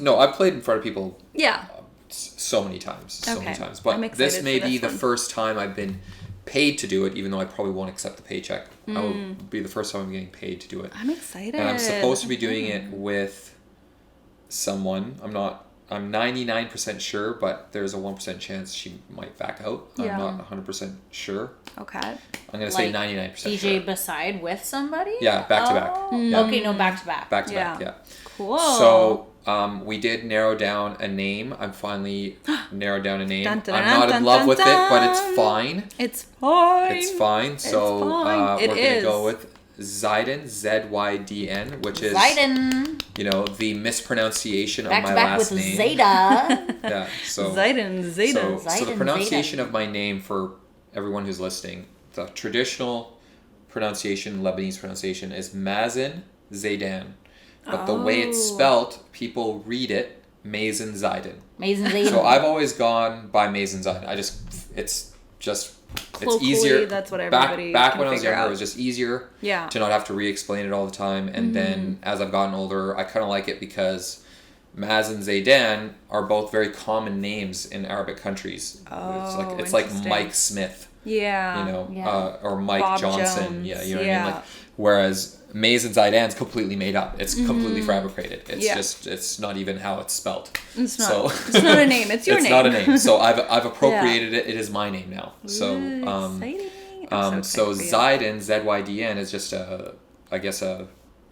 C: no, I've played in front of people
A: Yeah.
C: so many times,
A: Okay.
C: But
A: I'm excited
C: this may
A: for
C: be
A: this
C: the
A: one.
C: first time I've been paid to do it, even though I probably won't accept the paycheck. I will
A: Mm.
C: be the first time I'm getting paid to do it.
A: I'm excited.
C: And I'm supposed to be doing it with someone. I'm 99% sure, but there's a 1% chance she might back out.
A: Yeah.
C: I'm not 100% sure.
A: Okay.
C: I'm going to say
B: Like
C: 99%
B: DJ
C: sure.
B: beside with somebody?
C: Yeah, back to back.
B: Oh.
C: Yeah.
B: Okay, no, back to back.
C: Back to
A: Yeah.
C: back, yeah.
A: Cool.
C: So we did narrow down a name. I'm finally narrowed down a name.
A: Dun, dun,
C: I'm
A: dun,
C: not
A: dun,
C: in love
A: dun,
C: with it, but it's
A: dun.
C: fine.
A: It's fine.
C: It's fine. So
A: fine. It
C: we're going to
A: is.
C: go with Zydin, Zydn, which is
B: Zayden.
C: the mispronunciation
B: Back
C: of
B: to
C: my
B: back with
C: last name.
B: Zeta.
C: Yeah. So
A: Zayden.
C: So the
B: Zayden,
C: pronunciation
B: Zayden.
C: of my name for everyone who's listening, the traditional pronunciation, Lebanese pronunciation, is Mazen Zaydan. But the way it's
A: Oh.
C: spelt, people read it Mazen Zydin.
B: Mazen Zayden.
C: So I've always gone by Mazen Zydin. It's just
A: colloquially,
C: easier.
A: that's what everybody
C: back
A: can
C: when I was
A: figure
C: younger,
A: out.
C: it was just easier
A: Yeah.
C: to not have to re-explain it all the time. And then as I've gotten older, I kind of like it because Mazen and Zaydan are both very common names in Arabic countries.
A: Oh,
C: it's like
A: interesting.
C: Mike Smith,
A: Yeah.
C: you know,
B: Yeah.
C: or Mike
A: Bob
C: Johnson.
A: Jones.
C: Yeah, you know what I
A: Yeah.
C: mean? Like, whereas Mazen Zaydan's completely made up. It's completely fabricated. It's
A: Yeah.
C: just, it's not even how it's spelled.
A: It's not.
C: So,
A: It's not a name. It's your
C: it's
A: name.
C: not a name. So I've appropriated it. It is my name now. So
A: Ooh, exciting. I'm
C: so
A: excited for you.
C: Zaydan, Zydyn, is just a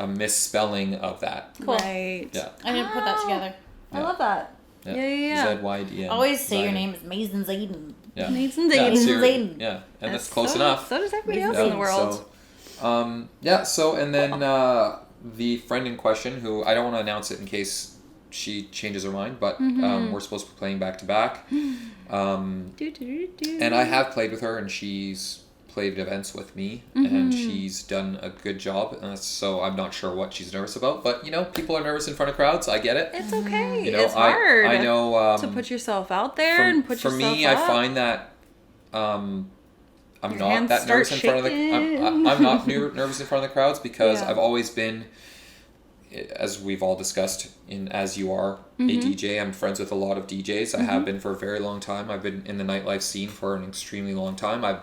C: misspelling of that.
B: Cool.
A: Right.
C: Yeah.
B: I didn't put that together.
A: I love that. Yeah.
C: Zydyn.
B: Always say your
C: Zayden.
B: name is Mazen Zayden.
C: Yeah.
A: Nathan
C: Yeah,
A: Zayden.
C: so you're-
B: Zayden.
C: yeah, and that's
A: So-
C: close enough.
A: So does everybody
B: Nathan
A: else in the
B: Zayden.
A: world.
C: So, and then the friend in question, who I don't want to announce it in case she changes her mind, but we're supposed to be playing back to back. And I have played with her, and she's played events with me, and she's done a good job. So I'm not sure what she's nervous about, but you know, people are nervous in front of crowds. I get it.
A: It's okay.
C: You know,
A: it's hard.
C: I know.
A: to put yourself out there and put
C: for
A: yourself
C: me,
A: up.
C: I find that I'm
A: Your
C: not
A: hands
C: that nervous in
A: start
C: front of the.
A: shaking.
C: I'm not nervous in front of the crowds because
A: Yeah.
C: I've always been, as we've all discussed, as you are a DJ. I'm friends with a lot of DJs. I have been for a very long time. I've been in the nightlife scene for an extremely long time. I've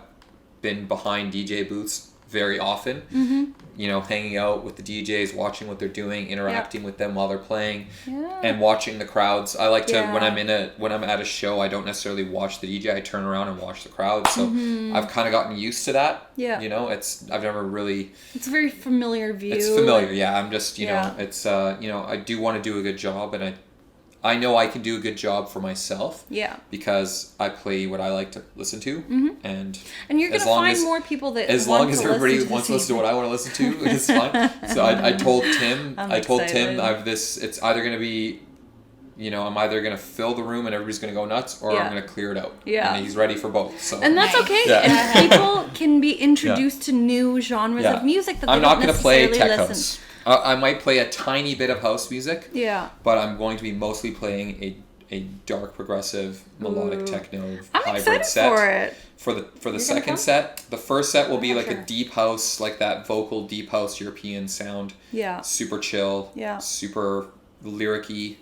C: been behind DJ booths very often. You know, hanging out with the DJs, watching what they're doing, interacting with them while they're playing,
A: Yeah.
C: and watching the crowds. I like to
A: Yeah.
C: when I'm at a show, I don't necessarily watch the DJ. I turn around and watch the crowd. So I've kind of gotten used to that.
A: Yeah.
C: You know, I've never really.
A: It's a very familiar view.
C: It's familiar. Yeah. I'm just you
A: Yeah.
C: know it's you know, I do want to do a good job, and I know I can do a good job for myself.
A: Yeah.
C: Because I play what I like to listen to, and
A: And you're
C: as
A: gonna
C: long
A: find
C: as-
A: more people that
C: as
A: want
C: long as
A: to
C: everybody
A: listen to
C: wants to
A: the
C: listen to
A: same
C: what I want to listen to, it's fine. So I told Tim,
A: I'm
C: I told
A: excited.
C: Tim, it's either going to be, you know, I'm either going to fill the room and everybody's going to go nuts, or
A: Yeah.
C: I'm going to clear it out.
A: Yeah.
C: And he's ready for both. So
A: And that's
B: Nice.
A: okay.
C: Yeah.
A: And people can be introduced to new genres
C: Yeah.
A: of music that they
C: I'm
A: don't
C: not going to play
A: necessarily
C: tech
A: listen.
C: house. I might play a tiny bit of house music,
A: Yeah.
C: but I'm going to be mostly playing a dark progressive melodic
A: Ooh.
C: techno
A: I'm
C: hybrid
A: excited
C: set.
A: for it.
C: For the
A: gonna
C: second
A: come?
C: set, the first set will be
A: I'm
C: like
A: sure.
C: a deep house, like that vocal deep house European sound.
A: Yeah.
C: Super chill.
A: Yeah.
C: Super lyric-y.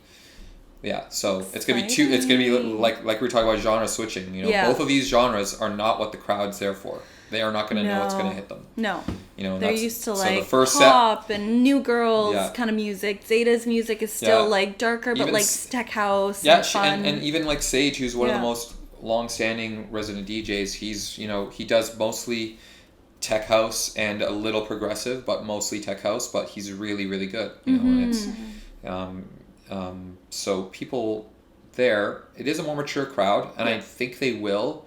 C: Yeah, so it's gonna be it's gonna be like we were talking about genre switching. You know,
A: Yeah.
C: both of these genres are not what the crowd's there for. They are not gonna know what's gonna hit them.
A: No.
C: You know, and
A: They're
C: that's-
A: used to
C: so
A: like
C: the first
A: pop and new girls
C: Yeah.
A: kind of music. Zeta's music is still
C: Yeah.
A: like darker, but
C: Even
A: like
C: s-
A: tech house
C: Yeah,
A: and fun.
C: and even like Sage, who's one of
A: Yeah.
C: the most long-standing resident DJs, he's, you know, he does mostly tech house and a little progressive, but mostly tech house, but he's really, really good, you know, and it's, so people there, it is a more mature crowd, and I think they will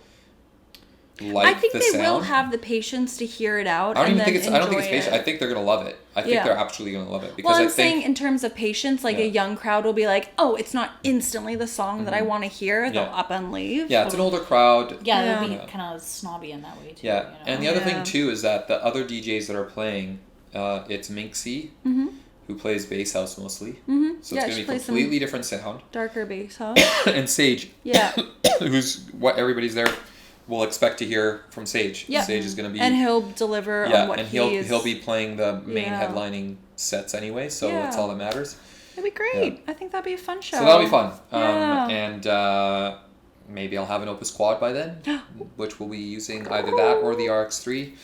C: like
A: I think
C: the
A: they
C: sound.
A: will have the patience to hear it out.
C: I don't
A: and
C: even think
A: then
C: it's. I don't think it's
A: enjoy
C: patient.
A: it.
C: I think they're gonna love it. I think
A: Yeah.
C: they're absolutely gonna love it because
A: Well, I'm
C: I think
A: saying in terms of patience, like
C: Yeah.
A: a young crowd will be like, "Oh, it's not instantly the song that I want to hear." They'll
C: Yeah.
A: up and leave.
C: yeah, it's an older crowd.
B: Yeah,
A: Yeah.
B: they'll be
C: Yeah.
B: kind of snobby in that way too.
C: Yeah,
B: you know?
C: and the other
A: Yeah.
C: thing too is that the other DJs that are playing, it's Minxie, who plays bass house mostly. So
A: Yeah,
C: it's
A: she
C: gonna be
A: plays some-
C: completely different sound.
A: Darker bass, huh?
C: And Sage,
A: Yeah.
C: who's what everybody's there will expect to hear from Sage.
A: Yeah.
C: Sage is gonna be
A: And he'll deliver
C: yeah,
A: on what
C: and
A: he's...
C: he'll be playing the main
A: Yeah.
C: headlining sets anyway. So
A: Yeah.
C: that's all that matters.
A: It'd be great. I think that'd be a fun show.
C: So that'll be fun.
A: Yeah.
C: And maybe I'll have an Opus Quad by then, which we'll be using either that or the RX3.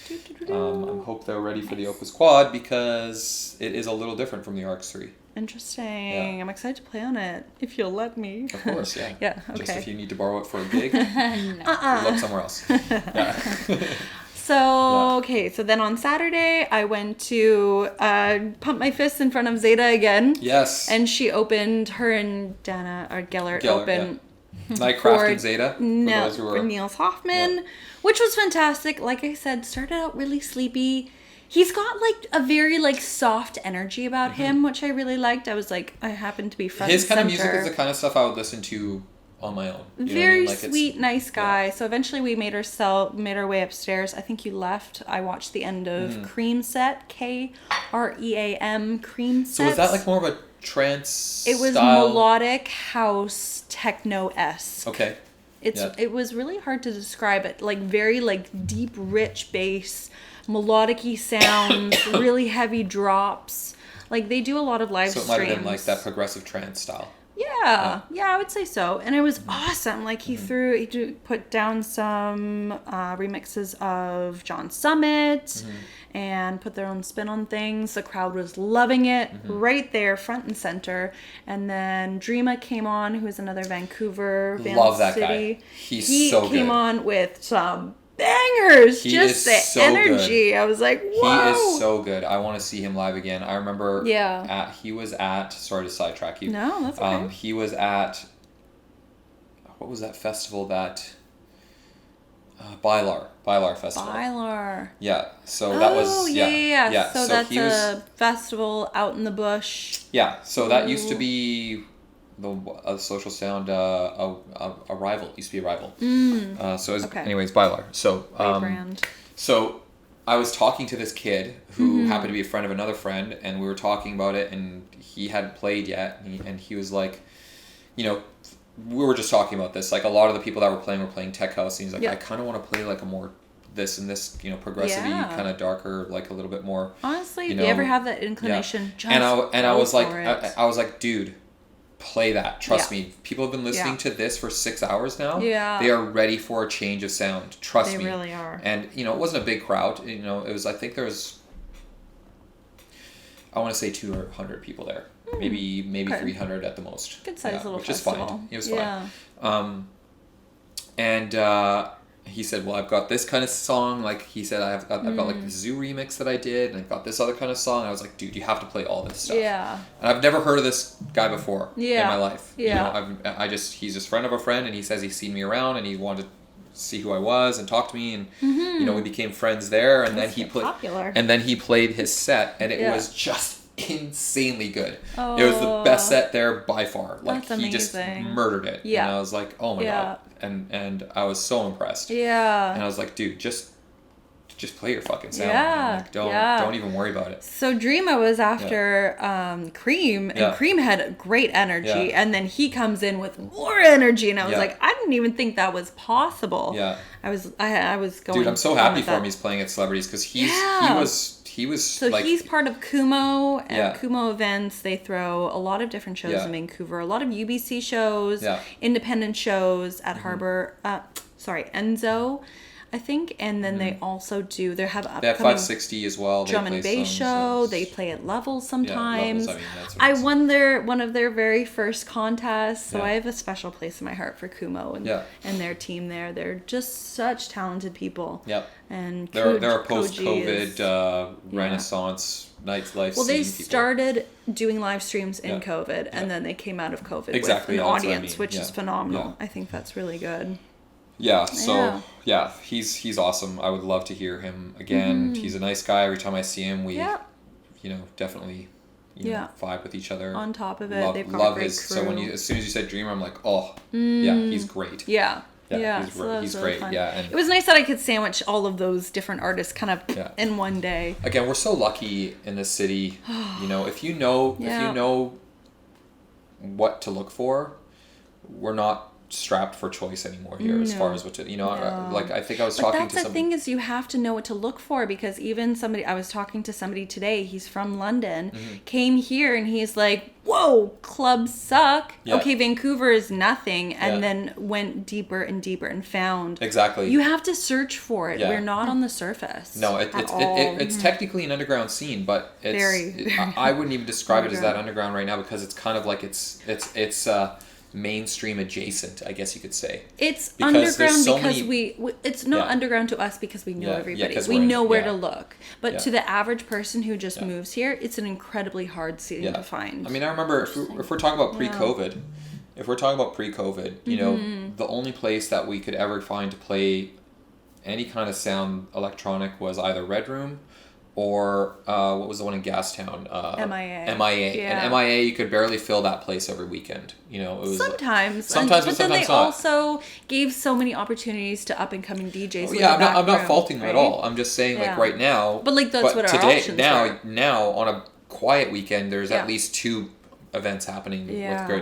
C: I hope they're ready for the Opus Quad because it is a little different from the RX3.
A: Interesting. I'm excited to play on it, if you'll let me.
C: Of course, yeah.
A: Yeah,
C: Just
A: okay.
C: if you need to borrow it for a gig, look somewhere else. Yeah.
A: So, okay, so then on Saturday, I went to pump my fists in front of Zeta again.
C: Yes.
A: And she opened, her and Dana, or Gellert,
C: Gellert,
A: opened
C: Nightcraft and Zeta. For
A: No,
C: those who
A: for
C: are,
A: Niels Hoffman, which was fantastic. Like I said, started out really sleepy. He's got like a very like soft energy about him, which I really liked. I was like, I happen to be front
C: his
A: and
C: kind of
A: center.
C: music is the kind of stuff I would listen to on my own. You know what I
A: Very
C: mean? Like, it's-
A: sweet, nice guy. So eventually we made our way upstairs. I think you left. I watched the end of Cream Set, KREAM Cream Set.
C: So was that like more of a trance
A: It was
C: style?
A: melodic house techno-esque.
C: Okay.
A: It was really hard to describe it. Like very like deep, rich bass, melodic-y sounds, really heavy drops. Like they do a lot of live streams.
C: So it might have been like that progressive trance style.
A: Yeah, I would say so. And it was awesome. Like he put down some remixes of John Summit and put their own spin on things. The crowd was loving it right there, front and center. And then Dreama came on, who is another Vancouver,
C: Love that
A: City.
C: guy. He came
A: on with some bangers.
C: He
A: just the
C: so
A: energy.
C: good.
A: I was like, whoa.
C: He is so good. I want to see him live again. I remember he was at, sorry to sidetrack you.
A: No, that's okay.
C: He was at, what was that festival that, Bylar Festival.
A: Bylar.
C: Yeah, so that was,
A: yeah. So that's a festival out in the bush.
C: Yeah, so that used to be a social sound, a rival. It used to be a rival. Anyways, Bylar. So,
A: Great brand.
C: So I was talking to this kid who happened to be a friend of another friend, and we were talking about it, and he hadn't played yet, and he was like, we were just talking about this. Like a lot of the people that were playing tech house, and he's like, I kind of want to play like a more this and this, progressive-y, kind of darker, like a little bit more.
A: Honestly, if you ever have that inclination, just
C: I was like, dude, play that. Trust me. People have been listening to this for 6 hours now.
A: Yeah.
C: They are ready for a change of sound. Trust me.
A: They really are.
C: And, it wasn't a big crowd. It was, I think there was, I want to say 200 people there. Maybe 300 at the most.
A: Good size little
C: which
A: festival.
C: Is fine. It was fine. And he said, well, I've got this kind of song. Like he said, I've got like the Zoo remix that I did, and I've got this other kind of song. I was like, dude, you have to play all this stuff.
A: Yeah.
C: And I've never heard of this guy before in my life.
A: Yeah.
C: He's just a friend of a friend, and he says he's seen me around, and he wanted to see who I was and talk to me, and we became friends there. And then he played his set, and it was just insanely good.
A: Oh,
C: it was the best set there by far. Like
A: that's
C: he just murdered it. And I was like, oh my god. And I was so impressed.
A: Yeah.
C: And I was like, dude, just play your fucking sound.
A: Yeah.
C: Like, don't even worry about it.
A: So Dreama was after Cream, and Cream had great energy, and then he comes in with more energy, and I was like, I didn't even think that was possible.
C: Yeah.
A: I was going.
C: Dude, I'm so happy for him. He's playing at Celebrities because he was
A: so
C: like,
A: he's part of Kumo and Kumo events. They throw a lot of different shows in Vancouver, a lot of UBC shows, independent shows at Harbor. Enzo, I think, and then they also do. They have
C: 560 as well.
A: Drum and bass show. They play at Levels sometimes.
C: Levels,
A: I won one of their very first contests, so I have a special place in my heart for Kumo and their team there. They're just such talented people.
C: Yep.
A: And
C: they're a post-COVID renaissance nightlife.
A: Well, they started doing live streams in COVID, and then they came out of COVID with an audience, which is phenomenal. I think that's really good.
C: Yeah, so he's awesome. I would love to hear him again. He's a nice guy. Every time I see him, we definitely vibe with each other.
A: On top of it, they've got a great crew.
C: So as soon as you said Dreamer, I'm like, he's great.
A: Yeah,
C: he's great.
A: Fun.
C: Yeah, and
A: it was nice that I could sandwich all of those different artists kind of in one day.
C: Again, we're so lucky in this city. If you know what to look for, we're not strapped for choice anymore here as far as what to like I think I was talking to somebody.
A: That's the thing, is you have to know what to look for, because even I was talking to somebody today, he's from London, came here and he's like, whoa, clubs suck. Okay, Vancouver is nothing, and then went deeper and deeper and found
C: exactly.
A: You have to search for it. We're not on the surface.
C: No, it's technically an underground scene, but it's very I wouldn't even describe it as that underground right now, because it's kind of like it's mainstream adjacent, I guess you could say.
A: It's underground because it's not underground to us because we know everybody. We know where to look. But to the average person who just moves here, it's an incredibly hard city to find.
C: I mean, I remember if we're talking about pre-COVID, the only place that we could ever find to play any kind of sound electronic was either Red Room or what was the one in Gastown?
A: MIA.
C: Yeah. And MIA, you could barely fill that place every weekend. It was
A: sometimes,
C: but
A: then they also gave so many opportunities to up and coming DJs.
C: I'm not faulting them at all. I'm just saying, like right now.
A: But that's what our options are.
C: Now on a quiet weekend, there's at least two events happening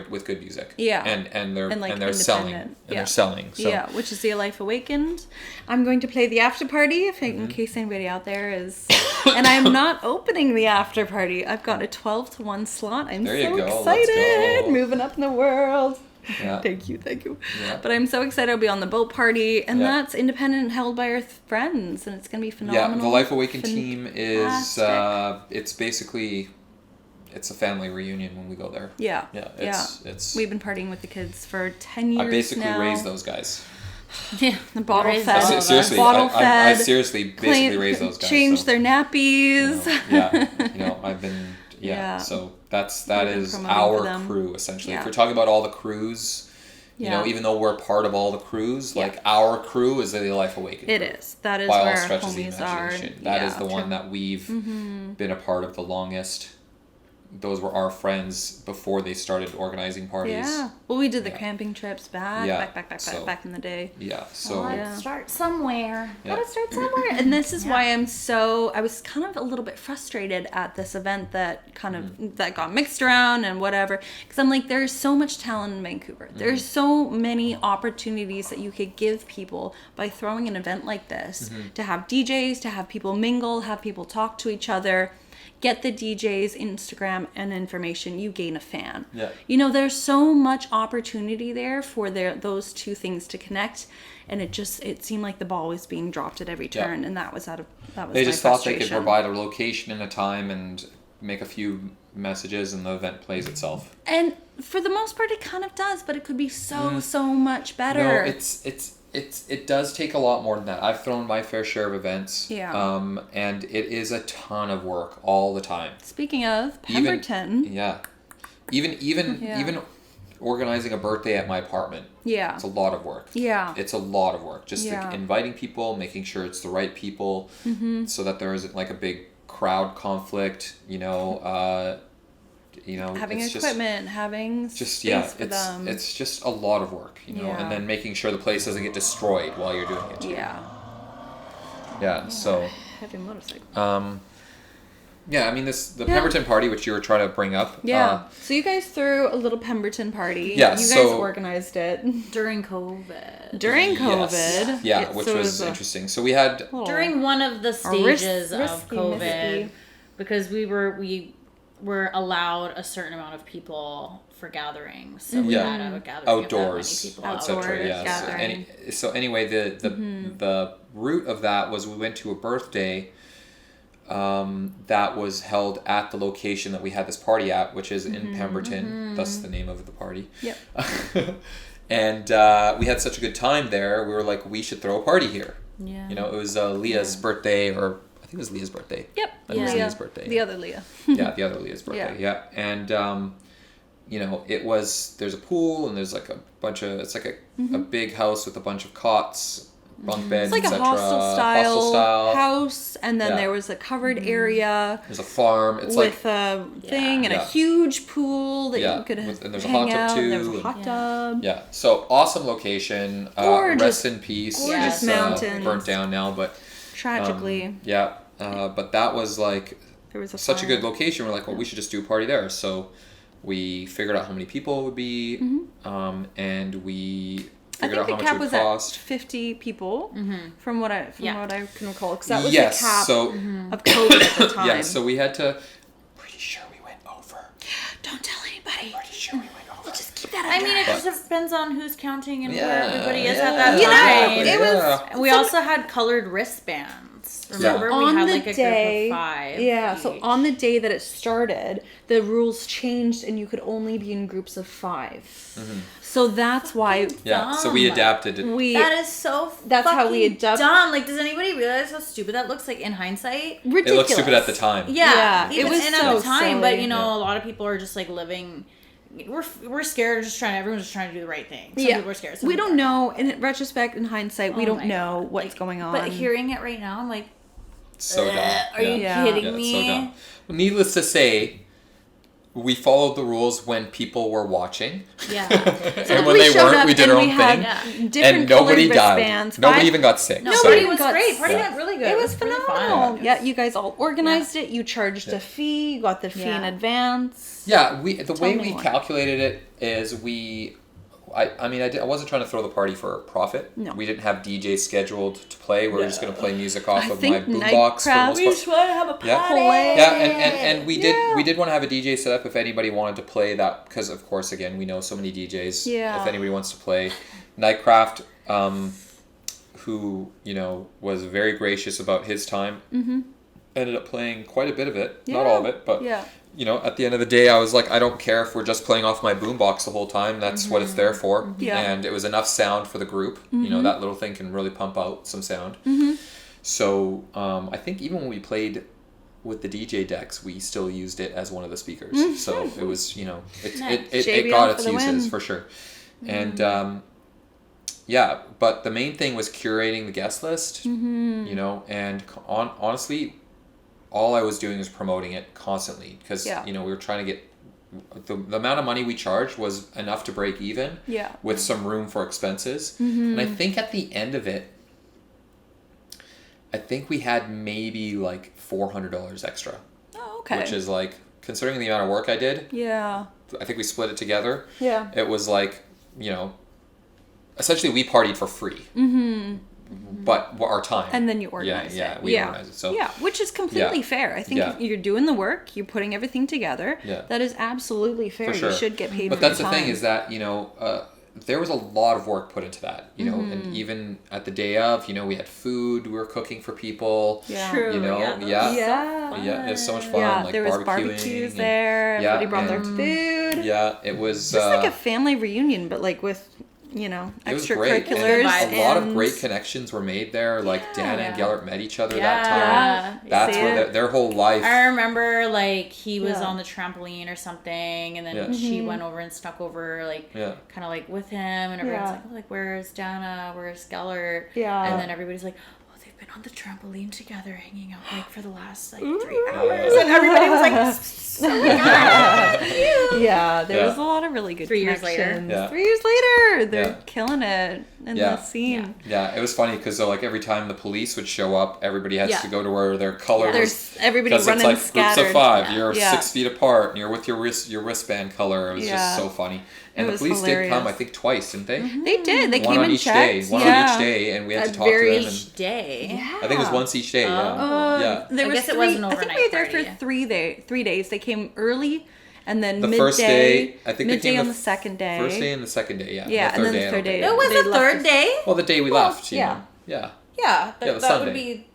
C: with good music.
A: Yeah.
C: And they're
A: And, like,
C: they're selling.
A: independent.
C: And they're selling. So
A: Yeah, which is the Life Awakened. I'm going to play the after party in case anybody out there is. And I'm not opening the after party. I've got a 12 to 1 slot. I'm
C: There you
A: so
C: go.
A: excited.
C: Let's go.
A: Moving up in the world.
C: Yeah.
A: Thank you.
C: Yeah.
A: But I'm so excited. I'll be on the boat party, and that's independent and held by our friends, and it's gonna be phenomenal.
C: Yeah, the Life Awakened team is
A: Fantastic.
C: it's basically it's a family reunion when we go there.
A: Yeah.
C: It's
A: We've been partying with the kids for 10 years
C: I basically
A: now.
C: raised those guys.
B: Yeah,
A: The bottle
B: Raised
A: fed.
B: all of us.
C: Seriously,
A: Bottle
C: I
A: fed.
C: seriously basically raised those guys.
A: Changed
C: so,
A: their nappies.
C: I've been
A: Yeah.
C: So that
A: We've been
C: is
A: promoting for
C: our
A: them.
C: crew essentially.
A: Yeah.
C: If we're talking about all the crews, even though we're part of all the crews, like our crew is the Life Awakened.
A: It
C: crew.
A: is. That is
C: By
A: where
C: all
A: our
C: stretches of the
A: homies are.
C: imagination. That is the
A: true.
C: one that we've been a part of the longest. Those were our friends before they started organizing parties.
A: Yeah. Well, we did the camping trips back in the day.
C: Yeah. So
B: Let's start somewhere.
C: yeah.
A: Gotta start somewhere. And this is why I was kind of a little bit frustrated at this event that that got mixed around and whatever. Because I'm like, there's so much talent in Vancouver. There's so many opportunities that you could give people by throwing an event like this. To have DJs, to have people mingle, have people talk to each other. Get the DJ's Instagram and information, you gain a fan.
C: Yeah.
A: There's so much opportunity there for those two things to connect, and it seemed like the ball was being dropped at every turn, and that was
C: they just thought they could provide a location and a time and make a few messages and the event plays itself.
A: And for the most part it kind of does, but it could be so much better.
C: No, it does take a lot more than that. I've thrown my fair share of events.
A: Yeah.
C: And it is a ton of work all the time.
A: Speaking of Pemberton.
C: Even organizing a birthday at my apartment.
A: Yeah.
C: It's a lot of work.
A: Yeah.
C: It's a lot of work. Just
A: Yeah.
C: inviting people, making sure it's the right people, so that there isn't like a big crowd conflict,
A: having
C: it's
A: equipment, having space for them.
C: it's just a lot of work, and then making sure the place doesn't get destroyed while you're doing it too. So
A: Heavy motorcycle.
C: the Pemberton party, which you were trying to bring up.
A: So you guys threw a little Pemberton party.
C: Yeah,
A: You guys
C: so-
A: organized it
B: During COVID.
A: during
C: Yes.
A: COVID.
C: Yeah, which was interesting. So we had
B: During one of the stages of
A: risky,
B: COVID,
A: misty.
B: because we were allowed a certain amount of people for gatherings. So we
C: Yeah.
B: had a gathering
C: outdoors,
B: of that many people.
A: Outdoors.
C: etc. Yeah.
A: gathering.
C: So anyway, the root of that was we went to a birthday that was held at the location that we had this party at, which is in Pemberton. Thus the name of the party.
A: Yep.
C: And we had such a good time there. We were like, we should throw a party here.
B: Yeah.
C: It was Leah's birthday, or I think it was Leah's birthday.
A: Yep.
C: I think it was Leah's birthday.
A: The other Leah.
C: Yeah, the other Leah's birthday. Yeah. And there's a pool and there's like a bunch of, it's like a big house with a bunch of cots, bunk beds,
A: It's like a
C: etc.
A: hostel style house, and then there was a covered area.
C: There's a farm. It's
A: with a thing and a huge pool that you could
C: and there's a
A: hang
C: hot tub
A: out.
C: too.
A: There was a hot tub.
C: Yeah, so awesome location.
A: Gorgeous-
C: rest in peace.
A: gorgeous
C: It's,
A: mountains.
C: burnt down now, but
A: Tragically,
C: but that was like
A: there was
C: such a good location. We're like, well, we should just do a party there. So we figured out how many people it would be, and we
A: I
C: figured
A: think
C: out
A: the
C: how
A: cap
C: much it
A: was
C: would cost.
A: at 50 people, from what I can recall, because that was
C: Yes,
A: the cap
C: so-
A: of COVID at the time.
C: Yeah, so we had to. Pretty sure we went over.
A: Don't tell anybody.
C: Pretty sure we went over.
A: Just keep that.
B: I mean, it
C: But-
B: just depends on who's counting and
C: Yeah,
B: where everybody is
C: yeah,
B: at that
A: You know,
B: time.
A: it was
B: We also had colored wristbands. Remember, we
A: on
B: had
A: the
B: like a
A: day,
B: group of 5.
A: Yeah, so
B: each.
A: on the day that it started, the rules changed and you could only be in groups of 5. So that's why
C: Yeah, so we
B: Dumb.
C: adapted it.
B: That is so
A: That's how we
B: fucking
A: adapt-
B: dumb. Like, does anybody realize how stupid that looks like in hindsight?
A: ridiculous.
C: It looked stupid at the time.
B: Yeah,
A: it
B: even
A: was
B: and
A: so
B: at the time,
A: silly.
B: but a lot of people are just like living. We're scared. Everyone's just trying to do the right thing. Some people are scared. Some
A: We
B: people
A: don't
B: aren't.
A: know. In retrospect, in hindsight, we
B: Oh
A: don't
B: my
A: know
B: God.
A: what's going on.
B: But hearing it right now, I'm like,
C: So dumb.
B: are you
A: Yeah.
B: kidding
C: Yeah, it's
B: me?
C: so dumb. Well, needless to say, we followed the rules when people were watching.
B: Yeah.
C: And when they weren't, we did our own thing.
A: Different
C: And nobody
A: colored
C: died.
A: wristbands.
C: Nobody even got sick.
B: No,
C: So-
B: party
A: even
B: was
A: got
B: great. Party
A: sick.
B: went really good.
A: It was
B: really
A: phenomenal.
B: fun.
A: Yeah, you guys all organized it. You charged a fee. You got the fee in advance.
C: Yeah, the way
A: me
C: we
A: more.
C: calculated it is I wasn't trying to throw the party for profit.
A: No.
C: We didn't have DJs scheduled to play. We were just going to play music off
A: I
C: of
A: think
C: my boombox for the most
A: Nightcraft-
C: part.
B: want to have a party.
C: Yeah, and we did want to have a DJ set up if anybody wanted to play that, because of course, again, we know so many DJs.
A: Yeah.
C: If anybody wants to play, Nightcraft, who was very gracious about his time, ended up playing quite a bit of it. Not all of it, but at the end of the day, I was like, I don't care if we're just playing off my boombox the whole time. That's what it's there for.
A: Yeah.
C: And it was enough sound for the group. That little thing can really pump out some sound. So I think even when we played with the DJ decks, we still used it as one of the speakers. So it was, it
A: JBL
C: got
A: for
C: its
A: the
C: uses
A: win.
C: for sure. And but the main thing was curating the guest list, and honestly, all I was doing was promoting it constantly, because we were trying to get the amount of money we charged was enough to break even with some room for expenses. And I think at the end of it, I think we had maybe like $400 extra.
A: Oh, okay.
C: Which is like, considering the amount of work I did,
A: Yeah.
C: I think we split it together.
A: Yeah.
C: It was like, essentially we partied for free. But our time.
A: And then you organize it.
C: We organize it. So
A: which is completely fair. I think if you're doing the work, you're putting everything together.
C: Yeah.
A: That is absolutely fair.
C: For sure.
A: You should get paid
C: But
A: for
C: that's
A: your
C: the thing
A: time.
C: is that, there was a lot of work put into that, and even at the day of, we had food we were cooking for people.
A: Yeah.
B: True.
C: Yeah, it was so much fun.
A: Yeah,
C: like
A: there was
C: barbecuing
A: barbecues
C: and-
A: there. Everybody brought their
C: and-
A: food.
C: Yeah, it was
A: Just like a family reunion, but like with,
C: it was great.
A: extracurriculars.
C: And a lot of
A: and-
C: great connections were made there. Like Dan and Gellert met each other that
B: Yeah.
C: time. That's
A: See
C: where
A: it?
C: their whole life.
B: I remember like he was
A: Yeah.
B: on the trampoline or something, and then
C: Yeah.
B: she went over and snuck over like
C: Yeah.
B: kind of like with him, and everyone's
A: Yeah.
B: like, oh, like where's Dana, where's Gellert?
A: Yeah.
B: And then everybody's like, oh, they've been on the trampoline together, hanging out like for the last like 3 hours, and everybody was like,
A: Yeah, there
C: Yeah.
A: was a lot of really good
B: 3 years later.
A: connections.
C: Yeah.
A: 3 years later, they're
C: Yeah.
A: killing it in
C: Yeah.
A: the scene.
C: Yeah, it was funny because like every time the police would show up, everybody has
B: Yeah.
C: to go to where their color was.
A: There's everybody
C: Because it's
A: running
C: like
A: scattered.
C: groups of 5.
B: Yeah.
C: You're
A: Yeah.
C: 6 feet apart, and you're with your wristband color. It was
A: Yeah.
C: just so funny. And
A: It
C: the
A: was
C: police did
A: hilarious.
C: come, I think, twice, didn't they?
A: They did. They
C: One
A: came
C: on
A: and
C: each
A: checked.
C: day. One
A: yeah.
C: on each day, and we had to
A: At
C: talk to them. And
B: each day.
C: I think it was once each day. Yeah. Yeah.
A: There
B: I
A: was
B: guess it
A: three,
B: was an
A: I think
B: overnight
A: we were there
B: party.
A: for 3 days. They came early, and then
C: The
A: midday.
C: first day, I think they
A: midday
C: came
A: on
C: the
A: the second day.
C: First day and the second day, yeah.
A: Yeah, and then the
C: I don't
A: third
C: think.
A: day.
B: It was
A: They
B: the
A: left
B: third
A: us-
B: day.
C: Well, the day we left, you
A: yeah.
C: know. Yeah.
B: Yeah,
C: Yeah, the
B: that
C: Sunday.
B: would be.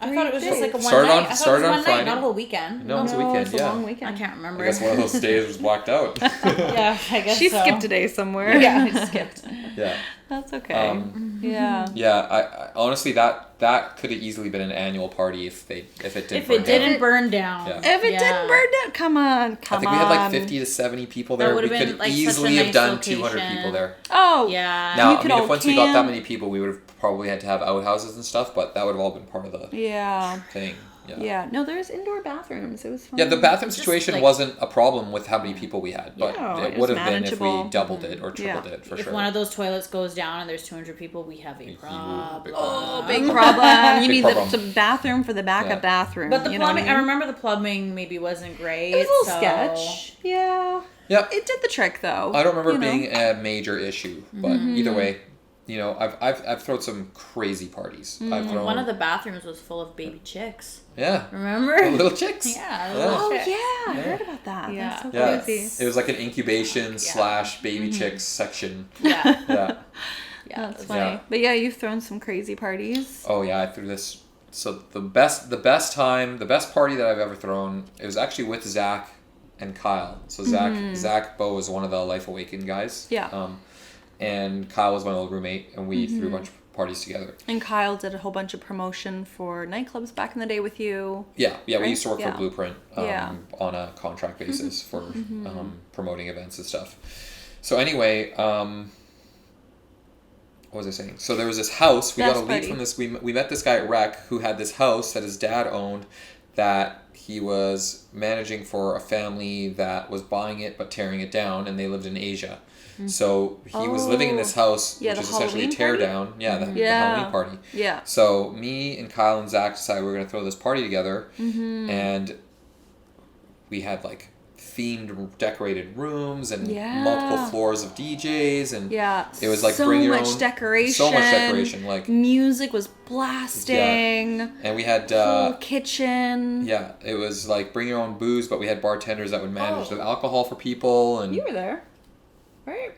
B: I thought it was just like a one
C: Started
B: night.
C: on-
B: I thought it
C: started
B: was
C: on
B: one
C: Friday.
B: night, not a whole weekend.
C: No, it was a weekend,
A: it's a
C: yeah.
A: long
B: I
A: weekend.
B: can't remember.
C: I guess one of those days was blacked out.
B: Yeah, I guess
A: She
B: so.
A: skipped a day somewhere.
B: Yeah, I skipped.
C: Yeah.
A: That's okay. Yeah.
C: Yeah, I honestly that could have easily been an annual party if it didn't.
B: If
C: burn
B: it didn't
C: down.
B: burn down.
C: Yeah.
A: If it didn't burn down, come on.
C: I think we had like 50 to 70 people there. We
B: would've
C: could
B: been,
C: have
B: like, such a
C: easily have
B: nice
C: done 200
B: location.
C: people there.
A: Oh.
B: Yeah.
C: Now,
A: You
C: I
A: could
C: mean, if
A: all
C: once we got that
A: camp.
C: many people, we would have probably had to have outhouses and stuff, but that would have all been part of the
A: Yeah.
C: thing. Yeah.
A: Yeah. No, there's indoor bathrooms. It was fun.
C: Yeah, the bathroom
B: Just,
C: situation
B: like-
C: wasn't a problem with how many people we had, but
A: Yeah,
C: it
A: it
C: would
A: was
C: have been if we
A: manageable.
C: doubled it or tripled
A: Yeah.
C: it for
B: If
C: sure.
B: one of those toilets goes down and there's 200 people, we have a
C: big
B: problem.
A: Oh, big problem. You
C: Big
A: need
C: problem.
A: the bathroom for the backup
C: Yeah.
A: bathroom.
B: But the
A: you know what
B: plumbing,
A: I
B: I
A: mean?
B: remember the plumbing maybe wasn't great.
A: It was a little
B: so-
A: sketch. Yeah.
C: Yep.
A: It did the trick though.
C: I don't remember
A: you know?
C: it being a major issue, but either way, you know, I've thrown some crazy parties. I've thrown
B: One of the bathrooms was full of baby chicks.
C: yeah,
B: Remember?
C: little chicks.
B: Yeah.
A: Oh
B: Chicks.
A: yeah, I heard about that.
B: Yeah.
A: That's so
C: Yeah,
A: crazy.
C: it was like an incubation / baby chicks section.
B: Yeah.
C: Yeah.
B: Yeah.
A: That's
B: it was-
A: funny.
C: Yeah.
A: But yeah, you've thrown some crazy parties.
C: Oh yeah, I threw this. So the best party that I've ever thrown. It was actually with Zach and Kyle. So Zach Bow was one of the Life Awakened guys.
A: Yeah.
C: And Kyle was my old roommate, and we threw a bunch of parties together.
A: And Kyle did a whole bunch of promotion for nightclubs back in the day with you.
C: Yeah, we
A: Right?
C: used to work
A: Yeah.
C: for Blueprint
A: Yeah.
C: on a contract basis for promoting events and stuff. So anyway, what was I saying? So there was this house. We got a
A: Best
C: lead
A: party.
C: from this. We met this guy at Rec who had this house that his dad owned that he was managing for a family that was buying it but tearing it down, and they lived in Asia. So he was living in this house,
A: Yeah,
C: which
A: the
C: is essentially a
A: Halloween
C: tear
A: party?
C: down. Yeah, the
A: Yeah.
C: Halloween party.
A: Yeah.
C: So me and Kyle and Zach decided we were going to throw this party together, and we had like themed decorated rooms and
A: Yeah.
C: multiple floors of DJs, and
A: Yeah.
C: it was like
A: so
C: bring your
A: much
C: own
A: decoration.
C: so much decoration, like,
A: music was blasting.
C: and we had
A: Whole kitchen.
C: yeah, it was like bring your own booze, but we had bartenders that would manage the alcohol for people, and
A: You were there, right?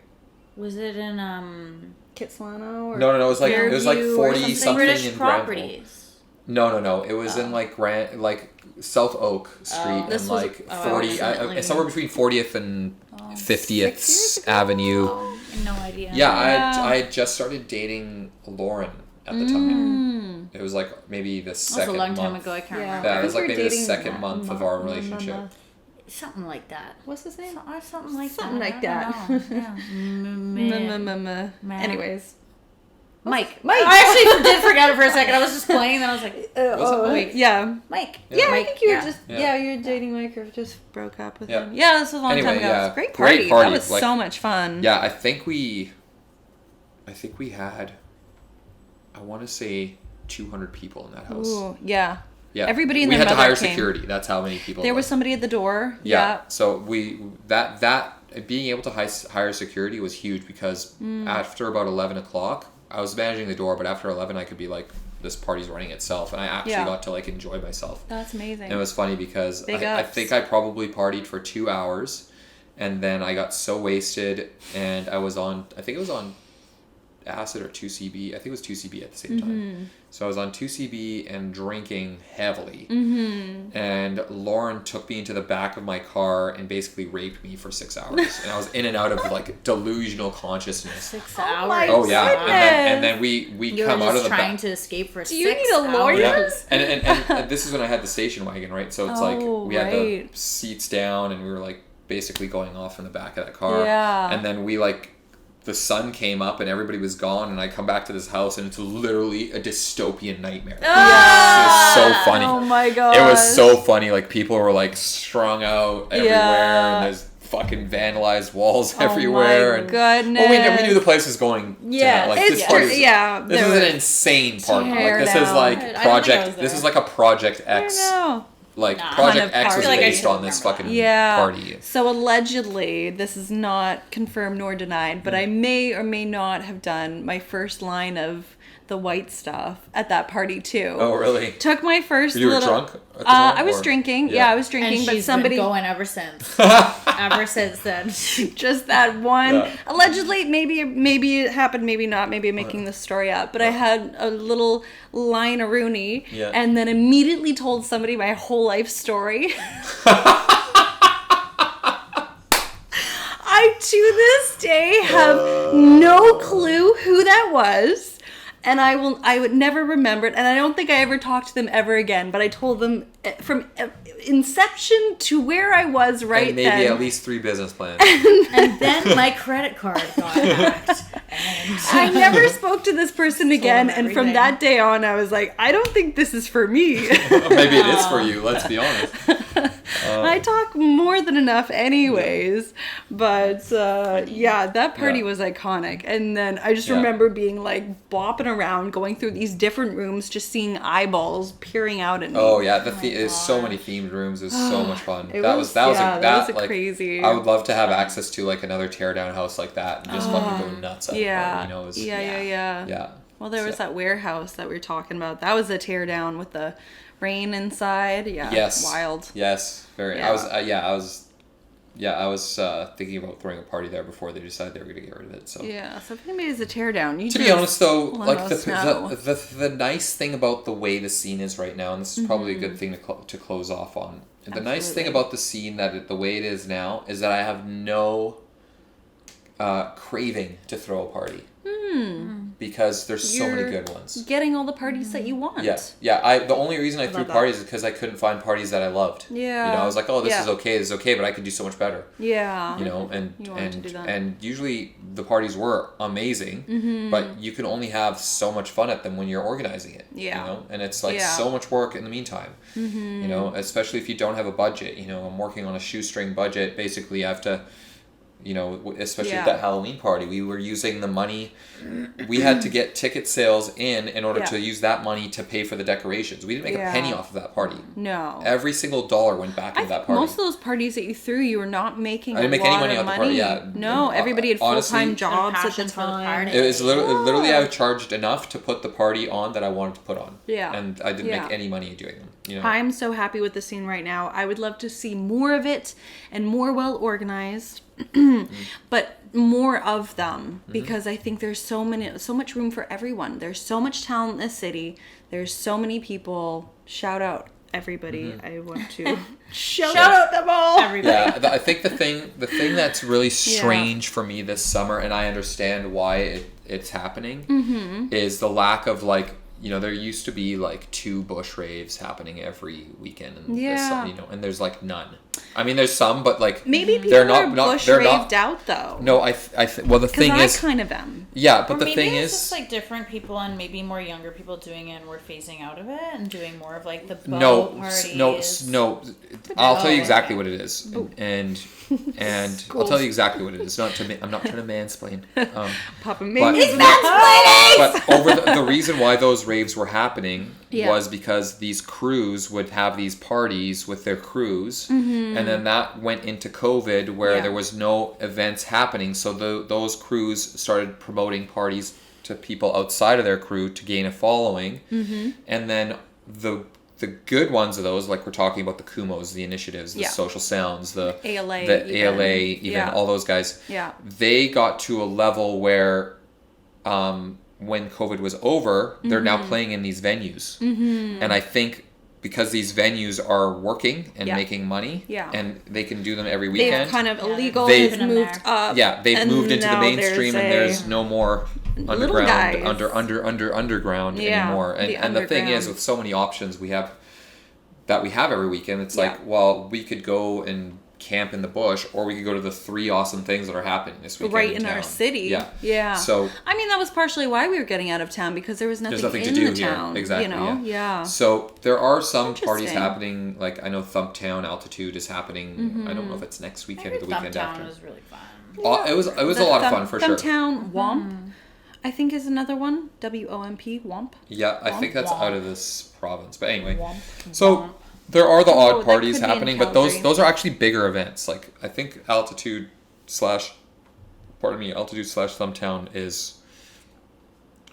B: Was it in
A: Kitsilano or
C: no, it was like
A: Fairview or
C: 40 something
B: British
C: in Granville.
B: properties?
C: No, it was in like South Oak Street,
A: This
C: and
A: was-
C: like
B: oh,
C: 40
B: definitely.
C: somewhere between 40th and 50th
A: 6 years ago?
C: Avenue.
B: No idea.
C: Yeah,
A: Yeah.
C: I had just started dating Lauren at the time. It was like maybe the
B: That was
C: second
B: a long
C: month.
B: time ago. I can't
A: Yeah.
B: remember.
C: Yeah, it was
A: I
C: like
A: think
C: maybe
A: we
C: the
A: were
C: second
A: dating
C: month of our relationship.
B: Something like that.
A: What's his name?
B: Something like
A: Something
B: that.
A: like
B: I
A: that.
B: don't know. Yeah.
A: Anyways.
B: Mike.
A: Mike.
B: I actually did forget it for a second. I was just playing, and I was like,
A: Wait. Yeah.
B: Mike.
A: Yeah, I
B: Mike.
A: think you were
B: Yeah.
A: just
C: Yeah.
A: you were dating Mike or just broke up with
C: Yeah.
A: him. Yeah, this was a long
C: Anyway,
A: time ago. It was
C: yeah.
A: a great
C: Great
A: party.
C: party,
A: That was
C: like-
A: so much fun.
C: Yeah, I think we had, I want to say 200 people in that house.
A: Ooh, yeah.
C: Yeah,
A: Everybody and
C: we
A: their
C: had to
A: mother
C: hire
A: came.
C: security. That's how many people.
A: There
C: it
A: was somebody at the door.
C: Yeah. So that being able to hire security was huge, because after about 11 o'clock, I was managing the door, but after 11, I could be like, this party's running itself, and I actually
A: Yeah.
C: got to like enjoy myself.
A: That's amazing.
C: And it was funny because
A: Big
C: I
A: ups.
C: think I probably partied for 2 hours, and then I got so wasted, and I think it was on acid or 2CB. I think it was 2CB at the same time. So I was on 2CB and drinking heavily. And Lauren took me into the back of my car and basically raped me for 6 hours. And I was in and out of like delusional consciousness.
B: 6
A: my
B: hours.
C: Oh yeah,
A: goodness.
C: and then we
B: You
C: come
B: were
C: out of
B: just
C: the
B: trying
C: back.
B: to escape for
A: Do you
B: 6
A: need a lawyer?
B: hours.
C: Yeah. And this is when I had the station wagon, right? So it's like
A: Oh,
C: we had the
A: right.
C: seats down, and we were like basically going off in the back of that car.
A: Yeah.
C: And then the sun came up and everybody was gone, and I come back to this house and it's literally a dystopian nightmare. It's so funny.
A: Oh my god.
C: It was so funny. Like, people were like strung out everywhere,
A: Yeah.
C: and there's fucking vandalized walls everywhere.
A: Oh my
C: and
A: goodness.
C: Well, we knew the place was going.
B: Yeah,
C: like,
A: It's
C: this party was-
A: yeah.
C: This
A: there
C: is an
A: was-
C: insane party. Like,
A: Tear
C: this is
A: down.
C: like
B: I don't think I
C: Project.
B: was
C: This
B: there.
C: is like a Project
A: I
C: X.
A: don't know.
C: Like,
B: Nah.
C: Project
A: Kind of
C: X was
A: party.
C: based
B: I
C: on this
B: remember
C: fucking
A: Yeah.
C: party.
A: So allegedly, this is not confirmed nor denied, but I may or may not have done my first line of the white stuff at that party too.
C: Oh, really?
A: Took my first
C: You were
A: little.
C: drunk at the time,
A: I was
C: or-
A: drinking.
C: Yeah.
A: Yeah, I was
B: And
A: drinking. But
B: she's
A: somebody
B: been going ever since. Ever since then.
A: just that one.
C: Yeah.
A: Allegedly, maybe it happened, maybe not. Maybe I'm making this story up. But I had a little line of Rooney,
C: Yeah.
A: and then immediately told somebody my whole life story. I to this day have no clue who that was, and I would never remember it, and I don't think I ever talked to them ever again. But I told them from inception to where I was right
C: And maybe
A: then.
C: at least 3 business plans.
B: And then my credit card got hacked. And
A: I never spoke to this person again, and from
B: everything.
A: that day on, I was like, I don't think this is for me.
C: Maybe it is for you. Let's be honest.
A: I talk more than enough anyways, but yeah, that party
C: Yeah.
A: was iconic. And then I just
C: Yeah.
A: remember being like bopping around, going through these different rooms, just seeing eyeballs peering out at me.
C: Oh yeah, there's so many themed rooms. It was so much fun.
A: It
C: That
A: was-
C: was
A: yeah, that was a
C: like,
A: crazy-
C: I would love to have access to like another teardown house like that and just fucking go nuts at the
A: yeah.
C: party. You know, it was,
A: yeah.
C: yeah.
A: Well, there was that warehouse that we were talking about. That was a tear down with the rain inside. Yeah.
C: Yes.
A: Wild.
C: Yes. Very.
A: Yeah.
C: I was thinking about throwing a party there before they decided they were going to get rid of it. So.
A: Yeah. So if anybody's a tear down, you
C: To be honest, though,
A: let
C: like
A: us know.
C: the nice thing about the way the scene is right now, and this is probably a good thing to close off on. The nice thing
A: Absolutely.
C: about the scene the way it is now is that I have no craving to throw a party. because there's so many good ones.
A: Getting all the parties that you want.
C: Yeah. The only reason I threw parties is because I couldn't find parties that I loved.
A: Yeah.
C: You know, I was like, oh, this is okay, but I could do so much better.
A: Yeah.
C: You know, and
A: You wanted to do that.
C: and usually the parties were amazing, but you can only have so much fun at them when you're organizing it.
A: Yeah.
C: You know, and it's like so much work in the meantime. You know, especially if you don't have a budget. You know, I'm working on a shoestring budget. Basically, I have to. You know, especially at that Halloween party, we were using the money. We had to get ticket sales in order to use that money to pay for the decorations. We didn't make a penny off of that party.
A: No.
C: Every single dollar went back into that party.
A: Most of those parties that you threw, you were not making
C: I didn't make any money off the party, yeah.
A: No, everybody had full-time jobs at the time.
B: party.
C: It was literally I charged enough to put the party on that I wanted to put on.
A: Yeah.
C: And I didn't make any money doing them. You know?
A: I'm so happy with the scene right now. I would love to see more of it and more well organized. But more of them, because I think there's so much room for everyone. There's so much talent in this city. There's so many people. Shout out everybody. I want to shout out them all.
B: Everybody.
C: Yeah, I think the thing that's really strange for me this summer, and I understand why it's happening, is the lack of like. You know, there used to be like 2 bush raves happening every weekend, and you know, and there's like none. I mean, there's some, but like
A: maybe people
C: they're not
A: are bush
C: they're
A: raved
C: not,
A: out though.
C: No, well, the thing is,
A: kind of am.
C: Yeah, but
B: or
C: the
B: maybe
C: thing
B: it's
C: is,
B: just like different people and maybe more younger people doing it, and we're phasing out of it and doing more of like the boat parties.
C: No. I'll tell you exactly what it is, and I'll tell you exactly what it is. I'm not trying to mansplain.
A: Papa
C: mansplaining. But over the reason why those raves were happening was because these crews would have these parties with their crews, and then that went into COVID where there was no events happening, so those crews started promoting parties to people outside of their crew to gain a following, and then the good ones of those, like we're talking about the Kumos, the Initiatives, the Social Sounds, the ALA, all those guys, they got to a level where when COVID was over, they're now playing in these venues. And I think because these venues are working and making money, and they can do them every weekend.
A: They've kind of illegal has moved up.
C: Yeah, they've moved into the mainstream, and there's no more underground underground anymore. And the thing is, with so many options we have every weekend, it's like, well, we could go and camp in the bush, or we could go to the 3 awesome things that are happening this weekend
A: right in our city. Yeah.
C: So
A: I mean, that was partially why we were getting out of town, because there was nothing
C: to
A: in
C: do
A: the town.
C: Exactly.
A: You know?
C: So there are some parties happening. Like I know Thumptown Altitude is happening. I don't know if it's next weekend or the weekend after.
B: Thumptown was really fun.
C: It was a lot of fun for sure.
A: Thumptown Womp, I think, is another one. WOMP Womp.
C: Yeah, I think that's out of this province. But anyway, so. There are the odd parties happening, but those are actually bigger events. Like I think Altitude slash Thumptown is,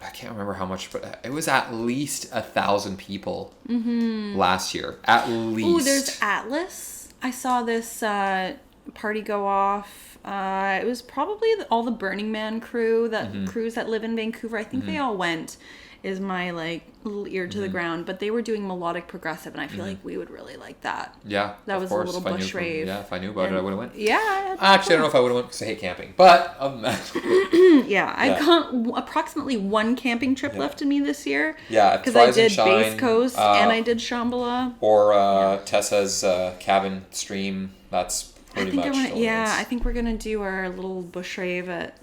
C: I can't remember how much, but it was at least 1,000 people last year. At least.
A: Ooh, there's Atlas. I saw this party go off. It was probably all the Burning Man crew, crews that live in Vancouver. I think they all went. Is my like little ear to the ground, but they were doing melodic progressive, and I feel like we would really like that.
C: Yeah,
A: that was a little bush rave.
C: Yeah, if I knew about it, I would have went.
A: Yeah,
C: actually, I don't know if I would have went because I hate camping, but
A: I got approximately 1 camping trip left in me this year.
C: Yeah,
A: because I did Base Coast and I did Shambhala.
C: Or Tessa's cabin stream. That's pretty much.
A: I think we're gonna do our little bush rave at.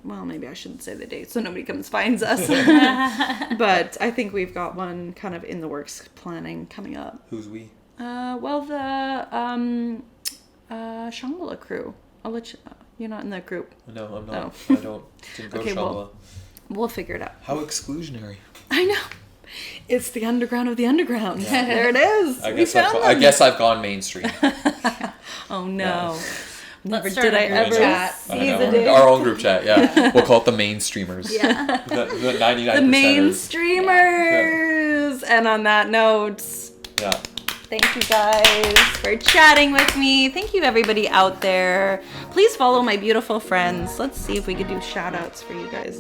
A: Well, maybe I shouldn't say the date so nobody comes finds us. But I think we've got one kind of in the works planning coming up.
C: Who's we?
A: Well, the Shambhala crew. I'll let you. You're not in that group.
C: No, I'm not. I didn't go to Shambhala.
A: We'll figure it out.
C: How exclusionary.
A: I know. It's the underground of the underground. Yeah. There it is.
C: I guess I've gone mainstream.
A: Oh no.
C: Yeah.
A: Never did I ever see the day.
C: Our own group chat, yeah. We'll call it the mainstreamers. Yeah. The 99%ers.
A: The mainstreamers. Yeah. And on that note, thank you guys for chatting with me. Thank you everybody out there. Please follow my beautiful friends. Let's see if we could do shout outs for you guys.